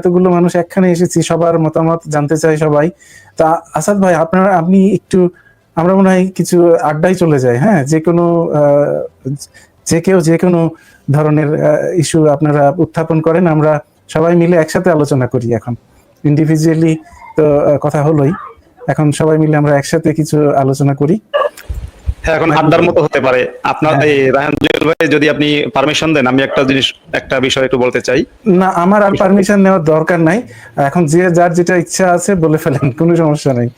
এতগুলো মানুষ একখানে এসেছি, সবার মতামত জানতে চাই সবাই। তা আসাদ ভাই, আপনি একটু, আমরা মনে হয় কিছু আড্ডায় চলে যাই। হ্যাঁ, যে কেউ যে কোনো ধরনের ইস্যু আপনারা উত্থাপন করেন, আমরা সবাই মিলে একসাথে আলোচনা করি। এখন ইন্ডিভিজুয়ালি তো কথা হলোই, এখন সবাই মিলে আমরা একসাথে কিছু আলোচনা করি। হ্যাঁ, এখন আড্ডার মতো হতে পারে। আপনার এই রায়হান জুয়েল ভাই, যদি আপনি পারমিশন দেন, আমি একটা বিষয় একটু বলতে চাই। না, আমার আর পারমিশন নেওয়ার দরকার নাই। এখন যে যার যেটা ইচ্ছা আছে বলে ফেলেন, কোনো সমস্যা নাই।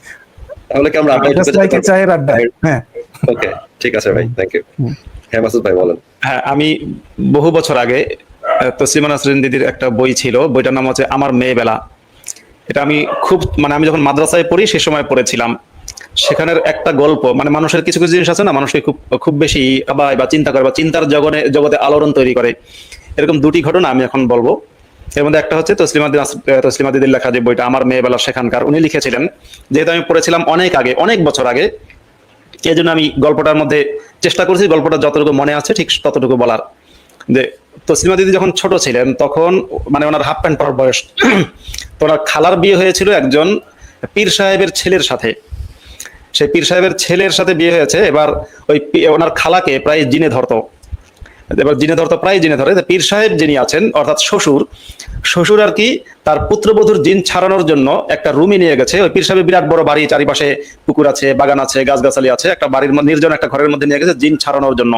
তাহলে কি আমরা আড্ডায় ঢুকে যেতে পারবো? চায়ের আড্ডা। হ্যাঁ, ওকে, ঠিক আছে ভাই, থ্যাংক ইউ। হ্যাঁ মাসুদ ভাই বলেন। হ্যাঁ, আমি বহু বছর আগে তসলিমা নাসরিন দিদির একটা বই ছিল, বইটার নাম হচ্ছে আমার মেয়েবেলা। এটা আমি আমি যখন মাদ্রাসায় পড়ি সে সময় পড়েছিলাম। সেখানের একটা গল্প, মানুষের কিছু কিছু জিনিস আছে না, মানুষকে খুব খুব বেশি ভাবায় বা চিন্তা করে বা চিন্তার জগতে আলোড়ন তৈরি করে। এরকম দুটি ঘটনা আমি এখন বলবো। এর মধ্যে একটা হচ্ছে তসলিমা দিদির লেখা যে বইটা আমার মেয়েবেলা সেখানকার, উনি লিখেছিলেন, যেহেতু আমি পড়েছিলাম অনেক আগে, অনেক বছর আগে, এই জন্য আমি গল্পটার মধ্যে চেষ্টা করছি গল্পটা যতটুকু মনে আছে ঠিক ততটুকু বলার। যে তসলিমা দিদি যখন ছোট ছিলেন তখন ওনার হাফ প্যান্ট পরার বয়স, তো ওনার খালার বিয়ে হয়েছিল একজন পীর সাহেবের ছেলের সাথে। সেই পীর সাহেবের ছেলের সাথে বিয়ে হয়েছে। এবার ওনার খালাকে প্রায় জিনে ধরতো, প্রায় জিনে ধরে। পীর সাহেব যিনি আছেন, অর্থাৎ শ্বশুর আর কি, তার পুত্রবধূর জিন ছাড়ানোর জন্য একটা রুমে নিয়ে গেছে। ওই পীর সাহেবের বিরাট বড় বাড়ি, চারিপাশে পুকুর আছে, বাগান আছে, গাছগাছালি আছে, একটা বাড়ির নির্জন একটা ঘরের মধ্যে নিয়ে গেছে জিন ছাড়ানোর জন্য।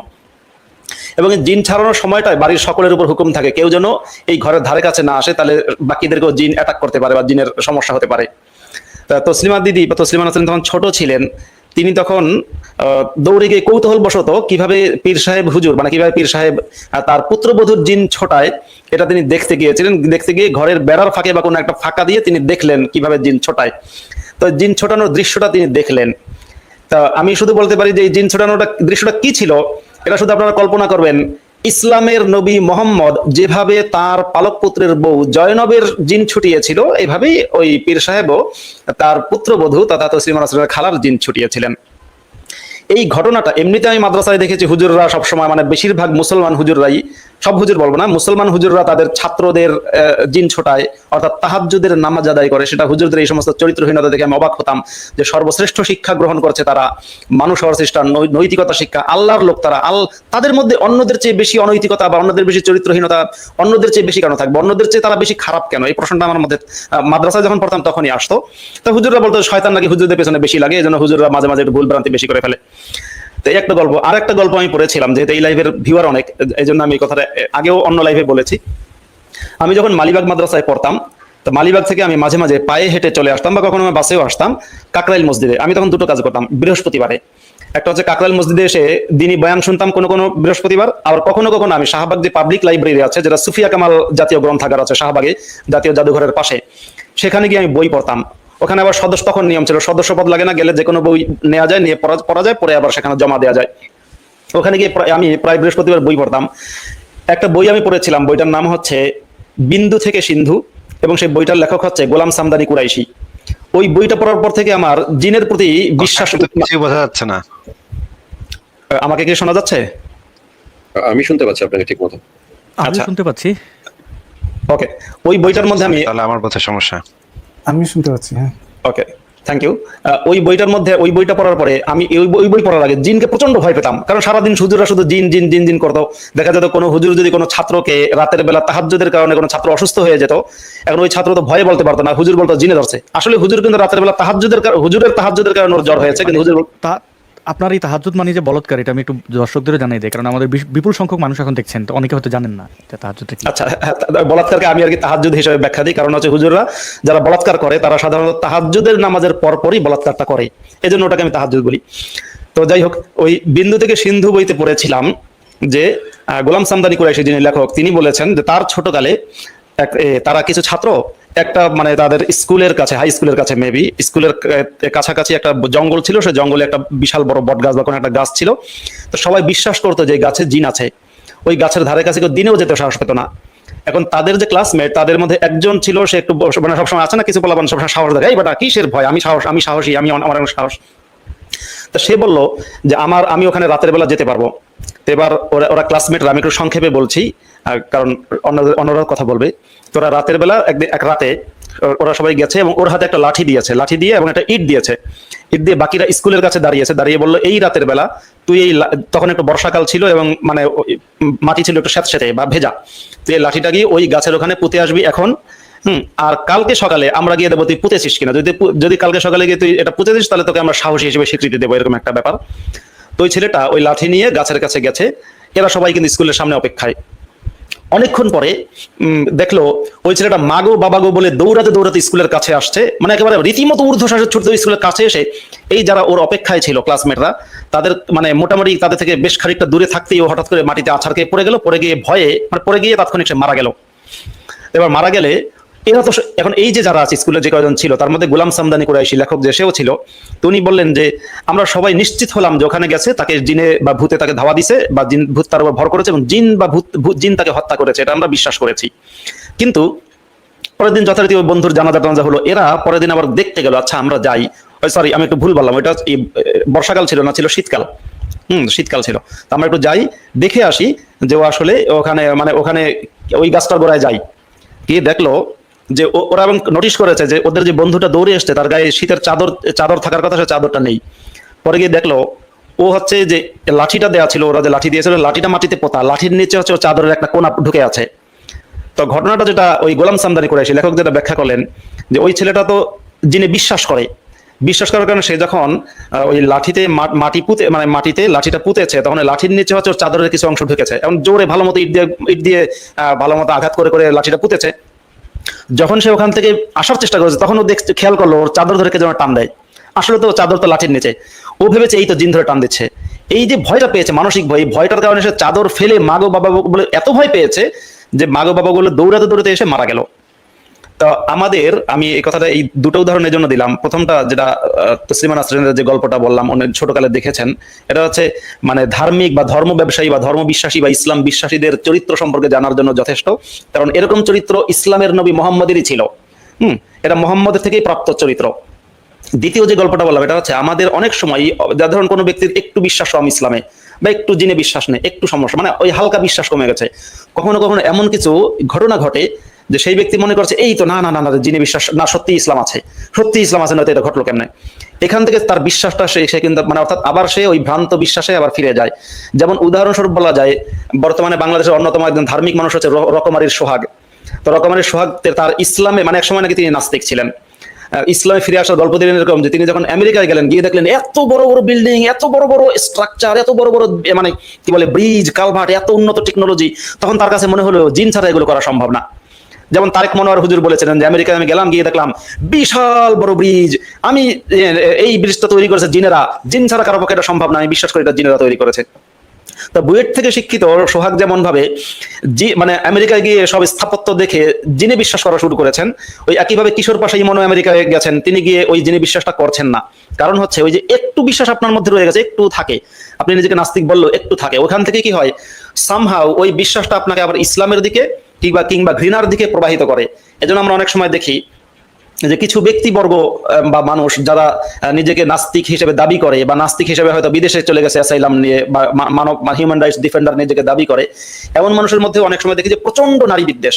এবং জিন ছাড়ানোর সময়টায় বাড়ির সকলের উপর হুকুম থাকে, কেউ যেন এই ঘরের ধারে কাছে না আসে, তাহলে বাকিদেরকেও জিন অ্যাটাক করতে পারে বা জিনের সমস্যা হতে পারে। তসলিমা দিদি বা তসলিমা নাসরিন তখন ছোট ছিলেন। তিনি তখন দৌড়ে গিয়ে কৌতূহল বশত কিভাবে পীর সাহেব হুজুর, কিভাবে পীর সাহেব তার পুত্রবধূর জিন ছোটায়, এটা তিনি দেখতে গিয়েছিলেন। দেখতে গিয়ে ঘরের বেড়ার ফাঁকে বা কোনো একটা ফাঁকা দিয়ে তিনি দেখলেন কিভাবে জিন ছোটায়। তো জিন ছোটানোর দৃশ্যটা তিনি দেখলেন। তা আমি শুধু বলতে পারি যে এই জিন ছোটানোটা দৃশ্যটা কি ছিল, এটা শুধু আপনারা কল্পনা করবেন। ইসলামের নবী মোহাম্মদ যেভাবে তার পালক পুত্রের বউ জয়নবের জিন ছুটিয়েছিল, এইভাবেই ওই পীর সাহেবও তার পুত্রবধূ তথা তসলিমা নাসরিনের খালার জিন ছুটিয়েছিলেন। এই ঘটনাটা এমনিতে আমি মাদ্রাসায় দেখেছি, হুজুররা সবসময়, বেশিরভাগ মুসলমান হুজুররাই, সব হুজুর বলবো না, মুসলমান হুজুররা তাদের ছাত্রদের জিন ছোটায়, অর্থাৎ তাহাজ্জুদের নামাজ আদায় করে। সেটা হুজুরদের এই সমস্ত চরিত্রহীনতা দেখে আমি অবাক হতাম যে সর্বশ্রেষ্ঠ শিক্ষা গ্রহণ করছে তারা, মানুষ হওয়ার চেষ্টা, নৈতিকতা শিক্ষা, আল্লাহর লোক তারা, তাদের মধ্যে অন্যদের চেয়ে বেশি অনৈতিকতা বা অন্যদের বেশি চরিত্রহীনতা অন্যদের চেয়ে বেশি কেন থাকবে, অন্যদের চেয়ে তারা বেশি খারাপ কেন, এই প্রশ্নটা আমার মধ্যে মাদ্রাসায় যখন পড়তাম তখনই আসতো। তো হুজুররা বলতো শয়তান নাকি হুজুরদের পেছনে বেশি লাগে, এই জন্য হুজুররা মাঝে মাঝে একটু ভুল ভ্রান্তি বেশি করে ফেলে। তো এই একটা গল্প। আর একটা গল্প আমি পড়েছিলাম, যেহেতু এই লাইভের ভিউয়ার অনেক, এই জন্য আমি এই কথাটা আগেও অন্য লাইভে বলেছি। আমি যখন মালিবাগ মাদ্রাসায় পড়তাম, তো মালিবাগ থেকে আমি মাঝে মাঝে পায়ে হেঁটে চলে আসতাম বা কখনো আমি বাসেও আসতাম কাকরাইল মসজিদে। আমি তখন দুটো কাজ করতাম বৃহস্পতিবারে। একটা হচ্ছে কাকরাইল মসজিদে এসে দিনী বয়ান শুনতাম কোনো কোনো বৃহস্পতিবার। আবার কখনো কখনো আমি শাহবাগ যে পাবলিক লাইব্রেরি আছে, যেটা সুফিয়া কামাল জাতীয় গ্রন্থাগার আছে শাহবাগে জাতীয় জাদুঘরের পাশে, সেখানে গিয়ে আমি বই পড়তাম। ওখানে আবার তখন নিয়ম ছিল সদস্যপদ লাগে না, গেলে যে কোনো বই নেওয়া যায়, নিয়ে পড়া যায়, পরে আবার সেখানে জমা দেওয়া যায়। ওখানে গিয়ে আমি প্রায় বৃহস্পতিবার বই পড়তাম। একটা বই আমি পড়েছিলাম, বইটার নাম হচ্ছে বিন্দু থেকে সিন্ধু, এবং সেই বইটার লেখক হচ্ছে গোলাম সামদানি কুরাইশি। ওই বইটা পড়ার পর থেকে আমার জিনের প্রতি বিশ্বাস। কিছু বোঝা যাচ্ছে না, আমাকে কি শোনা যাচ্ছে? আমি শুনতে পাচ্ছি আপনাকে ঠিক মতো। আমি শুনতে পাচ্ছি। ওকে, ওই বইটার মধ্যে আমি, তাহলে আমার কথা সমস্যা, আমি শুনতে পাচ্ছি। হ্যাঁ, ওকে, থ্যাংক ইউ। ওই বইটার মধ্যে, ওই বইটা পড়ার পরে আমি ওই বই পড়ার আগে জিনকে প্রচন্ড ভয় পেতাম, কারণ সারাদিন হুজুররা শুধু জিন জিন জিন জিন করতো। দেখা যেত কোনো হুজুর যদি কোনো ছাত্রকে রাতের বেলা তাহাজ্জুদের কারণে কোনো ছাত্র অসুস্থ হয়ে যেত, এখন ওই ছাত্র তো ভয়ে বলতে পারতো না, হুজুর বলতো জিনে ধরছে। আসলে হুজুর কিন্তু রাতের বেলা হুজুরের তাহাজ্জুদের কারণে ওর জ্বর হয়েছে, কিন্তু হুজুর আপনার এই তাহাজ্জুদ যে বলৎকার, এটা আমি একটু দর্শকদেরও জানাই দিই, কারণ আমাদের বিপুল সংখ্যক মানুষ এখন দেখছেন, তো অনেকে হয়তো জানেন না তাহাজ্জুদ কি। আচ্ছা, বলাৎকারকে আমি আর কি তাহাজ্জুদ হিসেবে ব্যাখ্যা দিই, কারণ হচ্ছে হুজুররা যারা বলাৎকার করে তারা সাধারণত তাহাজ্জুদের নামাজের পরপরই বলাৎকারটা করে, এই জন্য ওটাকে আমি তাহাজ্জুদ বলি। তো যাই হোক, ওই বিন্দু থেকে সিন্ধু বইতে পড়েছিলাম যে গোলাম সামদানি কুরাইশি যিনি লেখক, তিনি বলেছেন যে তার ছোটকালে তারা কিছু ছাত্র একটা তাদের স্কুলের কাছে, হাই স্কুলের কাছে, মেবি স্কুলের কাছাকাছি একটা জঙ্গল ছিল, সেই জঙ্গলে একটা বিশাল বড় বট গাছ বা কোনো একটা গাছ ছিল। তো সবাই বিশ্বাস করতো যে গাছে জিন আছে। ওই গাছের ধারে কাছে কেউ দিনেও যেতে সাহস পেত না। এখন তাদের যে ক্লাসমেট, তাদের মধ্যে একজন ছিল, সে একটু সবসময় আছে না কিছু বলা, সবসময় সাহস দেখায়, এই বাটা কিসের ভয়, আমি সাহসী, আমার সাহস। তো সে বলল যে আমি ওখানে রাতের বেলা যেতে পারবো। তো এবার ওরা ক্লাসমেটরা, আমি একটু সংক্ষেপে বলছি কারণ অন্যরা কথা বলবে। তোরা রাতের বেলা এক রাতে ওরা সবাই গেছে এবং ওর হাতে একটা লাঠি দিয়েছে, লাঠি দিয়ে এবং একটা ইট দিয়েছে, ইট দিয়ে বাকিরা স্কুলের কাছে দাঁড়িয়ে বললো এই রাতের বেলা তুই তখন একটু বর্ষাকাল ছিল এবং মানে মাটি ছিল একটু স্যাঁতস্যাঁতে বা ভেজা, তুই এই লাঠিটা গিয়ে ওই গাছের ওখানে পুঁতে আসবি এখন, আর কালকে সকালে আমরা গিয়ে দেবো তুই পুঁতেছিস কিনা, যদি কালকে সকালে গিয়ে তুই এটা পুঁতে দিস তাহলে তোকে আমরা সাহসী হিসেবে স্বীকৃতি দেবো, এরকম একটা ব্যাপার। তো ওই ছেলেটা ওই লাঠি নিয়ে গাছের কাছে গেছে, এরা সবাই কিন্তু স্কুলের সামনে অপেক্ষায়। অনেকক্ষণ পরে দেখলো ওই ছেলেটা মাগো বাবাগো বলে দৌড়াতে স্কুলের কাছে আসছে, মানে একেবারে রীতিমতো ঊর্ধ্বশ্বাসে ছুটতে স্কুলের কাছে এসে এই যারা ওর অপেক্ষায় ছিল ক্লাসমেটরা, তাদের মানে মোটামুটি তাদের থেকে বেশ খানিকটা দূরে থাকতেই ও হঠাৎ করে মাটিতে আছাড় খেয়ে পড়ে গেল, পড়ে গিয়ে ভয়ে মানে পড়ে গিয়ে তাৎক্ষণিক সে মারা গেল। এবার মারা গেলে এরা তো এখন এই যে যারা আছে স্কুলে যে কয়েকজন ছিল তার মধ্যে গোলাম সামদানি কুরাইশি লেখক যে সেও ছিল, তো উনি বললেন যে আমরা সবাই নিশ্চিত হলাম যে ওখানে গেছে তাকে জিনে বা ভূতে তাকে ধাওয়া দিছে বা ভূত তার উপর ভর করেছে এবং জিন বা জিন তাকে হত্যা করেছে, এটা আমরা বিশ্বাস করেছি। কিন্তু পরের দিন যথারীতি ওই বন্ধুর জানাজা হলো, এরা পরের দিন আবার দেখতে গেল, আচ্ছা আমরা যাই, সরি আমি একটু ভুল বললাম, ওইটা বর্ষাকাল ছিল না, ছিল শীতকাল, শীতকাল ছিল, তো আমরা একটু যাই দেখে আসি যে ও আসলে ওখানে মানে ওখানে ওই গাছটার গোড়ায় যাই, গিয়ে দেখলো যে ওরা এবং নোটিশ করেছে যে ওদের যে বন্ধুটা দৌড়ে এসছে তার গায়ে শীতের চাদর থাকার কথা, সে চাদরটা নেই। পরে গিয়ে দেখলো ও হচ্ছে যে লাঠিটা দেওয়া ছিল, ওরা যে লাঠি দিয়েছিল লাঠিটা মাটিতে পোতা, লাঠির নিচে হচ্ছে ও চাদরের একটা কোনা ঢুকে আছে। তো ঘটনাটা যেটা ওই গোলাম সামদানি কুরাইশি লেখক যেটা ব্যাখ্যা করলেন যে ওই ছেলেটা তো জিনে বিশ্বাস করার কারণে সে যখন ওই লাঠিতে মাটি পুঁতে মানে মাটিতে লাঠিটা পুঁতেছে তখন লাঠির নিচে হচ্ছে ওর চাদরের কিছু অংশ ঢুকেছে, এবং জোরে ভালো মতো ইট দিয়ে ভালো মতো আঘাত করে লাঠিটা পুঁতেছে। যখন সে ওখান থেকে আসার চেষ্টা করেছে তখন ও দেখতে খেয়াল করলো ওর চাদর ধরে কে যেন টান দেয়, আসলে তো চাদর তো লাঠির নিচে, ও ভেবেছে এই তো জিন ধরে টান দিচ্ছে। এই যে ভয়টা পেয়েছে মানসিক ভয়, ভয়টার কারণে সে চাদর ফেলে মাগো বাবা বলে এত ভয় পেয়েছে যে মাগো বাবা বলে দৌড়াতে এসে মারা গেল। তো আমি এই কথাটা এই দুটো উদাহরণের জন্য দিলাম। প্রথমটা যেটা তসলিমা নাসরিনের যে গল্পটা বললাম উনি ছোটকালে দেখেছেন, এটা হচ্ছে মানে ধার্মিক বা ধর্ম ব্যবসায়ী বা ধর্ম বিশ্বাসী বা ইসলাম বিশ্বাসীদের চরিত্র সম্পর্কে জানার জন্য যথেষ্ট, কারণ এরকম চরিত্র ইসলামের নবী মোহাম্মদেরই ছিল। এটা মোহাম্মদের থেকেই প্রাপ্ত চরিত্র। দ্বিতীয় যে গল্পটা বললাম এটা হচ্ছে আমাদের অনেক সময় ধরুন কোনো ব্যক্তির একটু বিশ্বাস কম ইসলামে বা একটু জিনে বিশ্বাস নেই, একটু সমস্যা মানে ওই হালকা বিশ্বাস কমে গেছে, কখনো কখনো এমন কিছু ঘটনা ঘটে যে সেই ব্যক্তি মনে করছে এই তো না জিনে বিশ্বাস না, সত্যি ইসলাম আছে নয়তো এটা ঘটলো কেমনে, এখান থেকে তার বিশ্বাসটা সে কিন্তু মানে অর্থাৎ আবার সে ওই ভ্রান্ত বিশ্বাসে আবার ফিরে যায়। যেমন উদাহরণস্বরূপ বলা যায় বর্তমানে বাংলাদেশের অন্যতম একজন ধার্মিক মানুষ হচ্ছে রকমারির সোহাগ। তো রকমারির সোহাগ তার ইসলামে মানে এক সময় নাকি তিনি নাস্তিক ছিলেন, ইসলামে ফিরে আসার গল্প দিলেন এরকম যে তিনি যখন আমেরিকায় গেলেন গিয়ে দেখলেন এত বড় বড় বিল্ডিং, এত বড় বড় স্ট্রাকচার, এত বড় বড় মানে কি বলে ব্রিজ কালভার্ট, এত উন্নত টেকনোলজি, তখন তার কাছে মনে হলো জিন ছাড়া এগুলো করা সম্ভব না। যেমন তারেক মনোয়ার হুজুর বলেছিলেন যে আমেরিকায় আমি গেলাম গিয়ে দেখলাম বিশাল বড় ব্রিজ, আমি এই ব্রিজটা তৈরি করেছে জিনেরা, জিন ছাড়া কারো পক্ষে এটা সম্ভব না, আমি বিশ্বাস করি এটা জিনেরা তৈরি করেছে। তো বুয়েট থেকে শিক্ষিত সোহাগ যেমন ভাবে মানে আমেরিকায় গিয়ে সব স্থাপত্য দেখে জিনে বিশ্বাস করা শুরু করেছেন, ওই একইভাবে কিশোর পাশা ইমনও আমেরিকায় গেছেন, তিনি গিয়ে ওই জিনে বিশ্বাসটা করছেন না। কারণ হচ্ছে ওই যে একটু বিশ্বাস আপনার মধ্যে রয়ে গেছে, একটু থাকে, আপনি নিজেকে নাস্তিক বললেও একটু থাকে, ওখান থেকে কি হয় সামহাও ওই বিশ্বাসটা আপনাকে আবার ইসলামের দিকে কিংবা ঘৃণার দিকে প্রবাহিত করে। এজন্য আমরা অনেক সময় দেখি যে কিছু ব্যক্তিবর্গ বা মানুষ যারা নিজেকে নাস্তিক হিসেবে দাবি করে বা নাস্তিক হিসেবে হয়তো বিদেশে চলে গেছে অ্যাসাইলাম নিয়ে বা মানব হিউম্যান রাইটস ডিফেন্ডার নিজেকে দাবি করে, এমন মানুষের মধ্যে অনেক সময় দেখি যে প্রচন্ড নারী বিদ্বেষ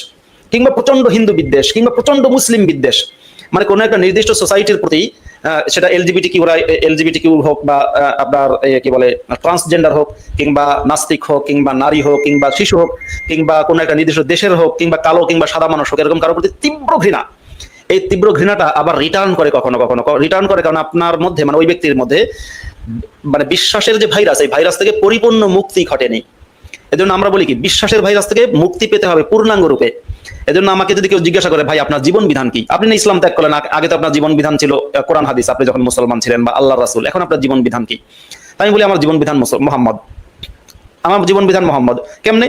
কিংবা প্রচন্ড হিন্দু বিদ্বেষ কিংবা প্রচন্ড মুসলিম বিদ্বেষ, মানে কোনো একটা নির্দিষ্ট সোসাইটির প্রতি সেটা এলজিবিটি কিউ হোক বা আপনার কি বলে ট্রান্সজেন্ডার হোক কিংবা নাস্তিক হোক কিংবা নারী হোক কিংবা শিশু হোক কিংবা কোনো একটা নির্দিষ্ট দেশের হোক কিংবা কালো কিংবা সাদা মানুষ হোক, এরকম কারোর প্রতি তীব্র ঘৃণা, এই তীব্র ঘৃণাটা আবার রিটার্ন করে কখনো কারণ আপনার মধ্যে মানে ওই ব্যক্তির মধ্যে মানে বিশ্বাসের যে ভাইরাস, এই ভাইরাস থেকে পরিপূর্ণ মুক্তি ঘটেনি। এজন্য আমরা বলি কি বিশ্বাসের ভাইরাস থেকে মুক্তি পেতে হবে পূর্ণাঙ্গ রূপে। এজন্য আমাকে যদি কেউ জিজ্ঞাসা করে ভাই আপনার জীবন বিধান কি, আপনি না ইসলাম ত্যাগ করলেন, আগে তো আপনার জীবন বিধান ছিল কোরআন হাদিস, আপনি যখন মুসলমান ছিলেন বা আল্লাহ রাসূল, এখন আপনার জীবন বিধান কি? আমি বলি আমার জীবন বিধান মোহাম্মদ। কেমনে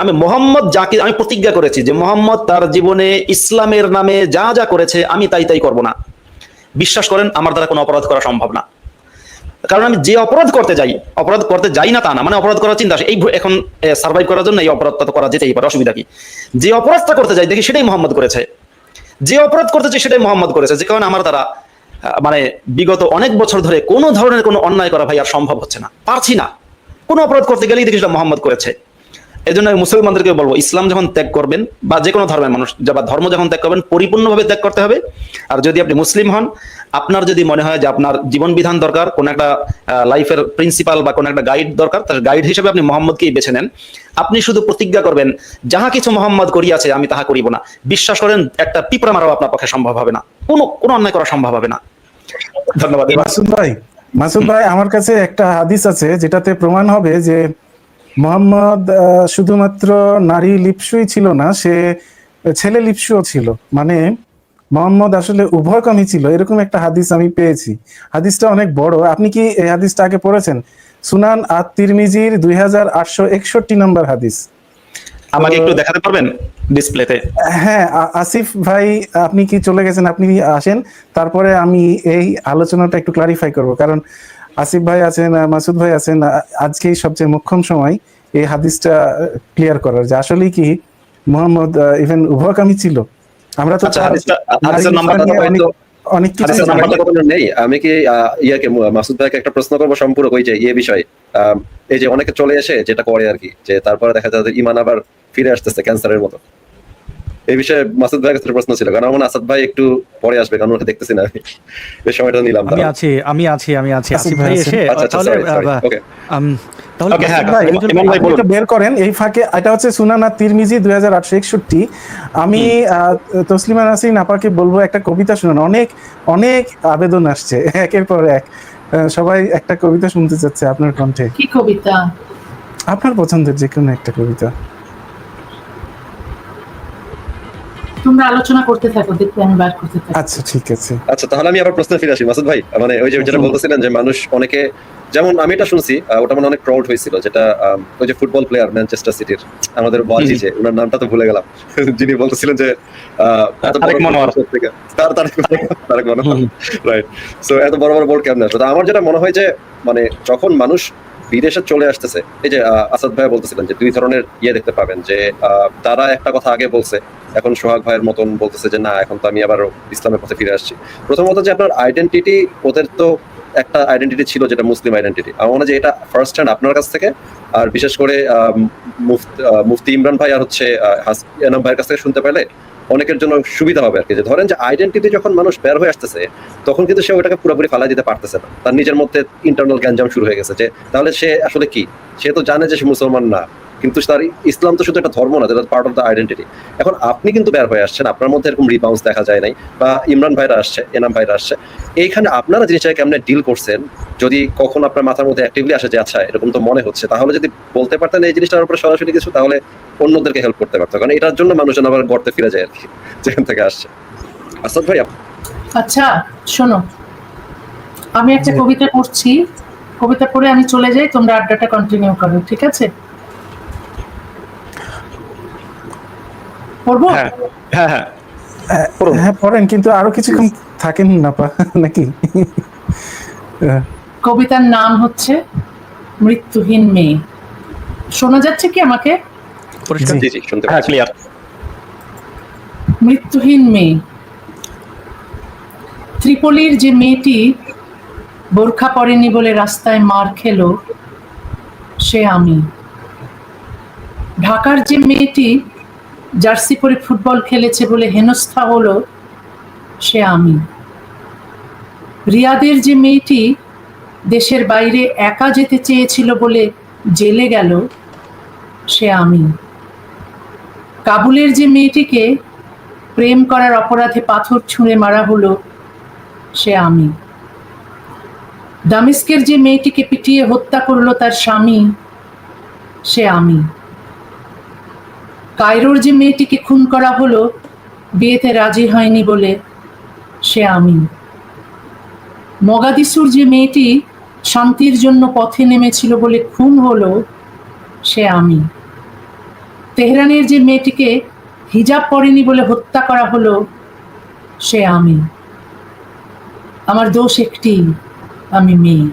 আমি মোহাম্মদ যাকে আমি প্রতিজ্ঞা করেছি যে মোহাম্মদ তার জীবনে ইসলামের নামে যা যা করেছে আমি তাই করব না। বিশ্বাস করেন আমার দ্বারা কোনো অপরাধ করা সম্ভব না, কারণ আমি যে অপরাধ করতে যাই না তা না, মানে অপরাধ করার চিন্তা এই এখন সার্ভাইভ করার জন্য এই অপরাধটা তো করা যেতেই পারে, অসুবিধা কি? যে অপরাধটা করতে যাই দেখি সেটাই মোহাম্মদ করেছে, যে অপরাধ করতে চাই সেটাই মোহাম্মদ করেছে, যে কারণে আমার দ্বারা মানে বিগত অনেক বছর ধরে কোনো ধরনের কোনো অন্যায় করা ভাই আর সম্ভব হচ্ছে না, পারছি না। কোনো অপরাধ করতে গেলেই দেখি সেটা মোহাম্মদ করেছে। এই জন্য আমি মুসলমানদেরকে বলবো, ইসলাম যখন ত্যাগ করবেন বা যে কোনো ধর্মের মানুষ বা ধর্ম যখন ত্যাগ করবেন, পরিপূর্ণভাবে ত্যাগ করতে হবে। আর যদি আপনি মুসলিম হন, আপনার যদি মনে হয় যে আপনার জীবন বিধান দরকার, কোন একটা লাইফের প্রিন্সিপাল বা কোন একটা গাইড দরকার, তার গাইড হিসেবে আপনি মোহাম্মদকেই বেছে নেন। আপনি শুধু প্রতিজ্ঞা করবেন, যাহা কিছু মোহাম্মদ করিয়াছে আমি তাহা করিব না। বিশ্বাস করেন, একটা পিঁপড়া মারাও আপনার পক্ষে সম্ভব হবে না, কোনো অন্যায় করা সম্ভব হবে না। ধন্যবাদ। মাসুদ ভাই, আমার কাছে একটা হাদিস আছে যেটাতে প্রমাণ হবে যে মোহাম্মদ শুধুমাত্র নারী লিপ্সুই ছিল না, সে ছেলে লিপ্সুও ছিল। মানে মোহাম্মদ আসলে উভয়কামী ছিল, এরকম একটা হাদিস আমি পেয়েছি। হাদিসটা অনেক বড়। আপনি কি এই হাদিসটা আগে পড়েছেন? সুনান আত-তিরমিজির 2861 নম্বর হাদিস। আমাকে একটু দেখাতে পারবেন ডিসপ্লেতে? হ্যাঁ, আসিফ ভাই, আপনি কি চলে গেছেন? আপনি আসেন, তারপরে আমি এই আলোচনাটা একটু ক্লারিফাই করব, কারণ আসিফ ভাই আছেন, মাসুদ ভাই আছেন, আজকেই সবচেয়ে মোক্ষম সময় এই হাদিসটা ক্লিয়ার করার, যে আসলে কি মোহাম্মদ ইভেন উভয়কামী ছিল। আমরা তো আচ্ছা, তার হাদিসের নাম্বারটা অনেক কিছু হাদিসের জানি। নাম্বারটা কখনো নেই। আমি কি ইয়াকে মাসুদ ভাইকে একটা প্রশ্ন করবো সম্পূর্ণ ওই যে বিষয়ে, এই যে অনেকে চলে এসে যেটা করে আর কি, যে তারপরে দেখা যায় যে ইমান আবার ফিরে আসতেছে ক্যান্সারের মতো। এই বিষয়ে মাসুদ ভাইয়ের কাছে প্রশ্ন ছিল, কারণ আমার আসাদ ভাই একটু পরে আসবে, কারণ ওটা দেখতেছি না আমি। এই সময়টা নিলাম। আমি আছি আসিফ ভাই এসে আচ্ছা, তাহলে ওকে। তাহলে Okay, হ্যাঁ, মাসুদ ভাই, ইমন ভাই আপনি বলুন। এটা বের করেন এই ফাঁকে। এটা হচ্ছে সুনান আত-তিরমিজি 2861। আমি তসলিমা নাসরিন আপাকে বলবো একটা কবিতা শুনুন। অনেক অনেক আবেদন আসছে একের পর এক, সবাই একটা কবিতা শুনতে চাচ্ছে আপনার কণ্ঠে। কি কবিতা? আপনার পছন্দের যে কোনো একটা কবিতা। তোমরা আলোচনা করতে থাকো, দেখতে আমি বার করতে থাকি। আচ্ছা, ঠিক আছে। আচ্ছা, তাহলে আমি আবার প্রশ্নে ফিরে আসি মাসুদ ভাই। মানে ওই যে যেটা বলতেছিলেন যে মানুষ অনেকে, যেমন আমি এটা শুনছি, ওটা মানে অনেক ক্রাউড হয়েছিল, যেটা ওই যে ফুটবল প্লেয়ার ম্যানচেস্টার সিটির, আমাদের বাজি, যে ওনার নামটা তো ভুলে গেলাম, যিনি বলতেছিলেন যে তারেক মনোয়ার। তারেক মনোয়ার, রাইট। সো এত বড় বড় বল কেমন আসবে? আমার যেটা মনে হয় যে মানে যখন মানুষ বিদেশে চলে আসতেছে, এই যে আসাদ ভাই বলতেছিলেন যে দুই ধরনের দেখতে পাবেন, যে তারা একটা কথা আগে বলছে, এখন সোহাগ ভাইয়ের মতন বলতেছে যে না, এখন তো আমি আবার ইসলামের পথে ফিরে আসছি। প্রথমত যে আপনার আইডেন্টিটি, ওদের তো একটা আইডেন্টিটি ছিল যেটা মুসলিম আইডেন্টিটি। আমার মনে হয় যে এটা ফার্স্ট হ্যান্ড আপনার কাছ থেকে, আর বিশেষ করে মুফতি ইমরান ভাই আর হচ্ছে এনাম ভাইয়ের কাছ থেকে শুনতে পারলে অনেকের জন্য সুবিধা হবে আর কি। যে ধরেন যে আইডেন্টিটি যখন মানুষ বের হয়ে আসতেছে, তখন কিন্তু সে ওটাকে পুরোপুরি ফালাই দিতে পারতেছে না। তার নিজের মধ্যে ইন্টারনাল গ্যাঞ্জাম শুরু হয়ে গেছে, যে তাহলে সে আসলে কি, সে তো জানে যে সে মুসলমান না, কিন্তু তার ইসলাম তো শুধু একটা ধর্ম না, যেটা পার্ট অফ দ্য আইডেন্টিটি। এখন আপনি কিন্তু বের হয়ে আসছেন, আপনার মধ্যে এরকম রিবাউন্স দেখা যায় নাই, বা ইমরান ভাইরা আসছে, এনাম ভাইরা আসছে, এইখানে আপনারা জিনিসটাকে কেমনে ডিল করছেন, যদি কখন আপনার মাথার মধ্যে অ্যাক্টিভলি আসে যে আচ্ছা এরকম তো মনে হচ্ছে, তাহলে যদি বলতে পারতেন এই জিনিসটার উপরে সরাসরি কিছু, তাহলে অন্যদেরকে হেল্প করতে পারতো। কারণ এটার জন্য মানুষজন আবার গর্তে ফিরে যায় আর কি, যেখান থেকে আসছে। আসাদ ভাই, আচ্ছা শোনো, আমি একটা কবিতা পড়ছি, কবিতা পড়ে আমি চলে যাই, তোমরা আড্ডাটা কন্টিনিউ করো, ঠিক আছে? পড়বো? হ্যাঁ হ্যাঁ হ্যাঁ, হ্যাঁ পড়েন, কিন্তু আরো কিছুক্ষণ থাকেন না পা নাকি? কবিতার নাম হচ্ছে মৃত্যুহীন মেয়ে। শোনা যাচ্ছে কি আমাকে? পরিষ্কার? জি জি, শুনতে হ্যাঁ, পাচ্ছি। ক্লিয়ার। মৃত্যুহীন মেয়ে। ত্রিপলির যে মেয়েটি বোরখা পরেনি বলে রাস্তায় মার খেলো, সে আমি। ঢাকার যে মেয়েটি জার্সি পরে ফুটবল খেলেছে বলে হেনস্থা হলো, সে আমি। রিয়াদের যে মেয়েটি দেশের বাইরে একা যেতে চেয়েছিল বলে জেলে গেল, সে আমি। কাবুলের যে মেয়েটিকে প্রেম করার অপরাধে পাথর ছুঁড়ে মারা হলো, সে আমি। দামেস্কের যে মেয়েটিকে পিটিয়ে হত্যা করলো তার স্বামী, সে আমি। কায়রোর যে মেয়েটিকে খুন করা হলো বিয়েতে রাজি হয়নি বলে, সে আমি। মগাদিসুর যে মেয়েটি শান্তির জন্য পথে নেমেছিল বলে খুন হলো, সে আমি। তেহরানের যে মেয়েটিকে হিজাব পরেনি বলে হত্যা করা হলো, সে আমি। আমার দোষ একটি, আমি মেয়ে।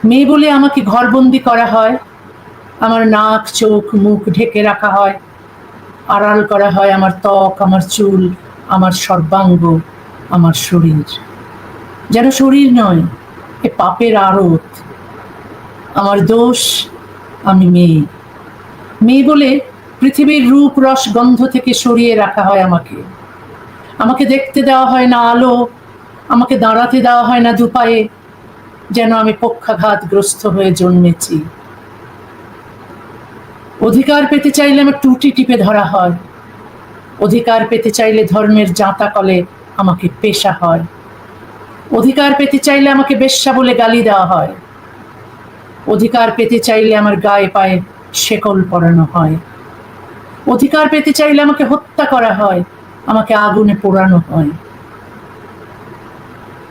মেয়ে বলে আমাকে ঘরবন্দি করা হয়, আমার নাক চোখ মুখ ঢেকে রাখা হয়, আড়াল করা হয় আমার ত্বক, আমার চুল, আমার সর্বাঙ্গ, আমার শরীর। যেন শরীর নয়, এ পাপের আড়ত। আমার দোষ, আমি মেয়ে। মেয়ে বলে পৃথিবীর রূপ রস গন্ধ থেকে সরিয়ে রাখা হয় আমাকে। আমাকে দেখতে দেওয়া হয় না আলো, আমাকে দাঁড়াতে দেওয়া হয় না দুপায়ে, যেন আমি পক্ষাঘাতগ্রস্ত হয়ে জন্মেছি। অধিকার পেতে চাইলে আমার টুটি টিপে ধরা হয়, অধিকার পেতে চাইলে ধর্মের জাঁতা কলে আমাকে পেশা হয়, অধিকার পেতে চাইলে আমাকে বেশ্যা বলে গালি দেওয়া হয়, অধিকার পেতে চাইলে আমার গায়ে পায়ে শেকল পরানো হয়, অধিকার পেতে চাইলে আমাকে হত্যা করা হয়, আমাকে আগুনে পোড়ানো হয়।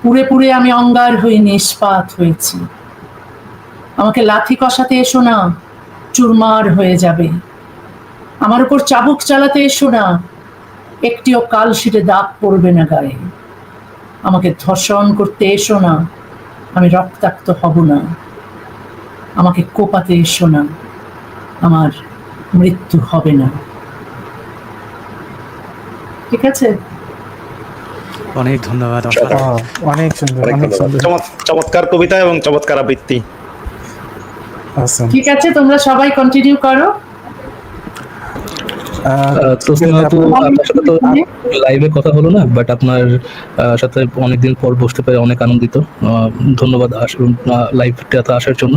পুড়ে পুড়ে আমি অঙ্গার হয়ে নিষ্পাত হয়েছি। আমাকে লাথি কষাতে এসো না, চুরমার হয়ে যাবে। আমার উপর চাবুক চালাতে এসো না, একটিও কালশিটে দাগ পড়বে না গায়ে। আমাকে ধর্ষণ করতে এসো না, আমি রক্তাক্ত হব না। আমাকে কোপাতে এসো না, আমার মৃত্যু হবে না। ঠিক আছে? অনেক ধন্যবাদ। অনেক সুন্দর, অনেক অনেক ধন্যবাদ। সুন্দর। চমৎকার কবিতা এবং চমৎকার আবৃত্তি। Awesome. ঠিক আছে, তোমরা সবাই কন্টিনিউ করো। তসলিমা আপু, আপনার সাথে তো লাইভে কথা হলো না, বাট আপনার সাথে অনেকদিন পর বসতে পেরে অনেক আনন্দিত। ধন্যবাদ লাইভটাতে আসার জন্য,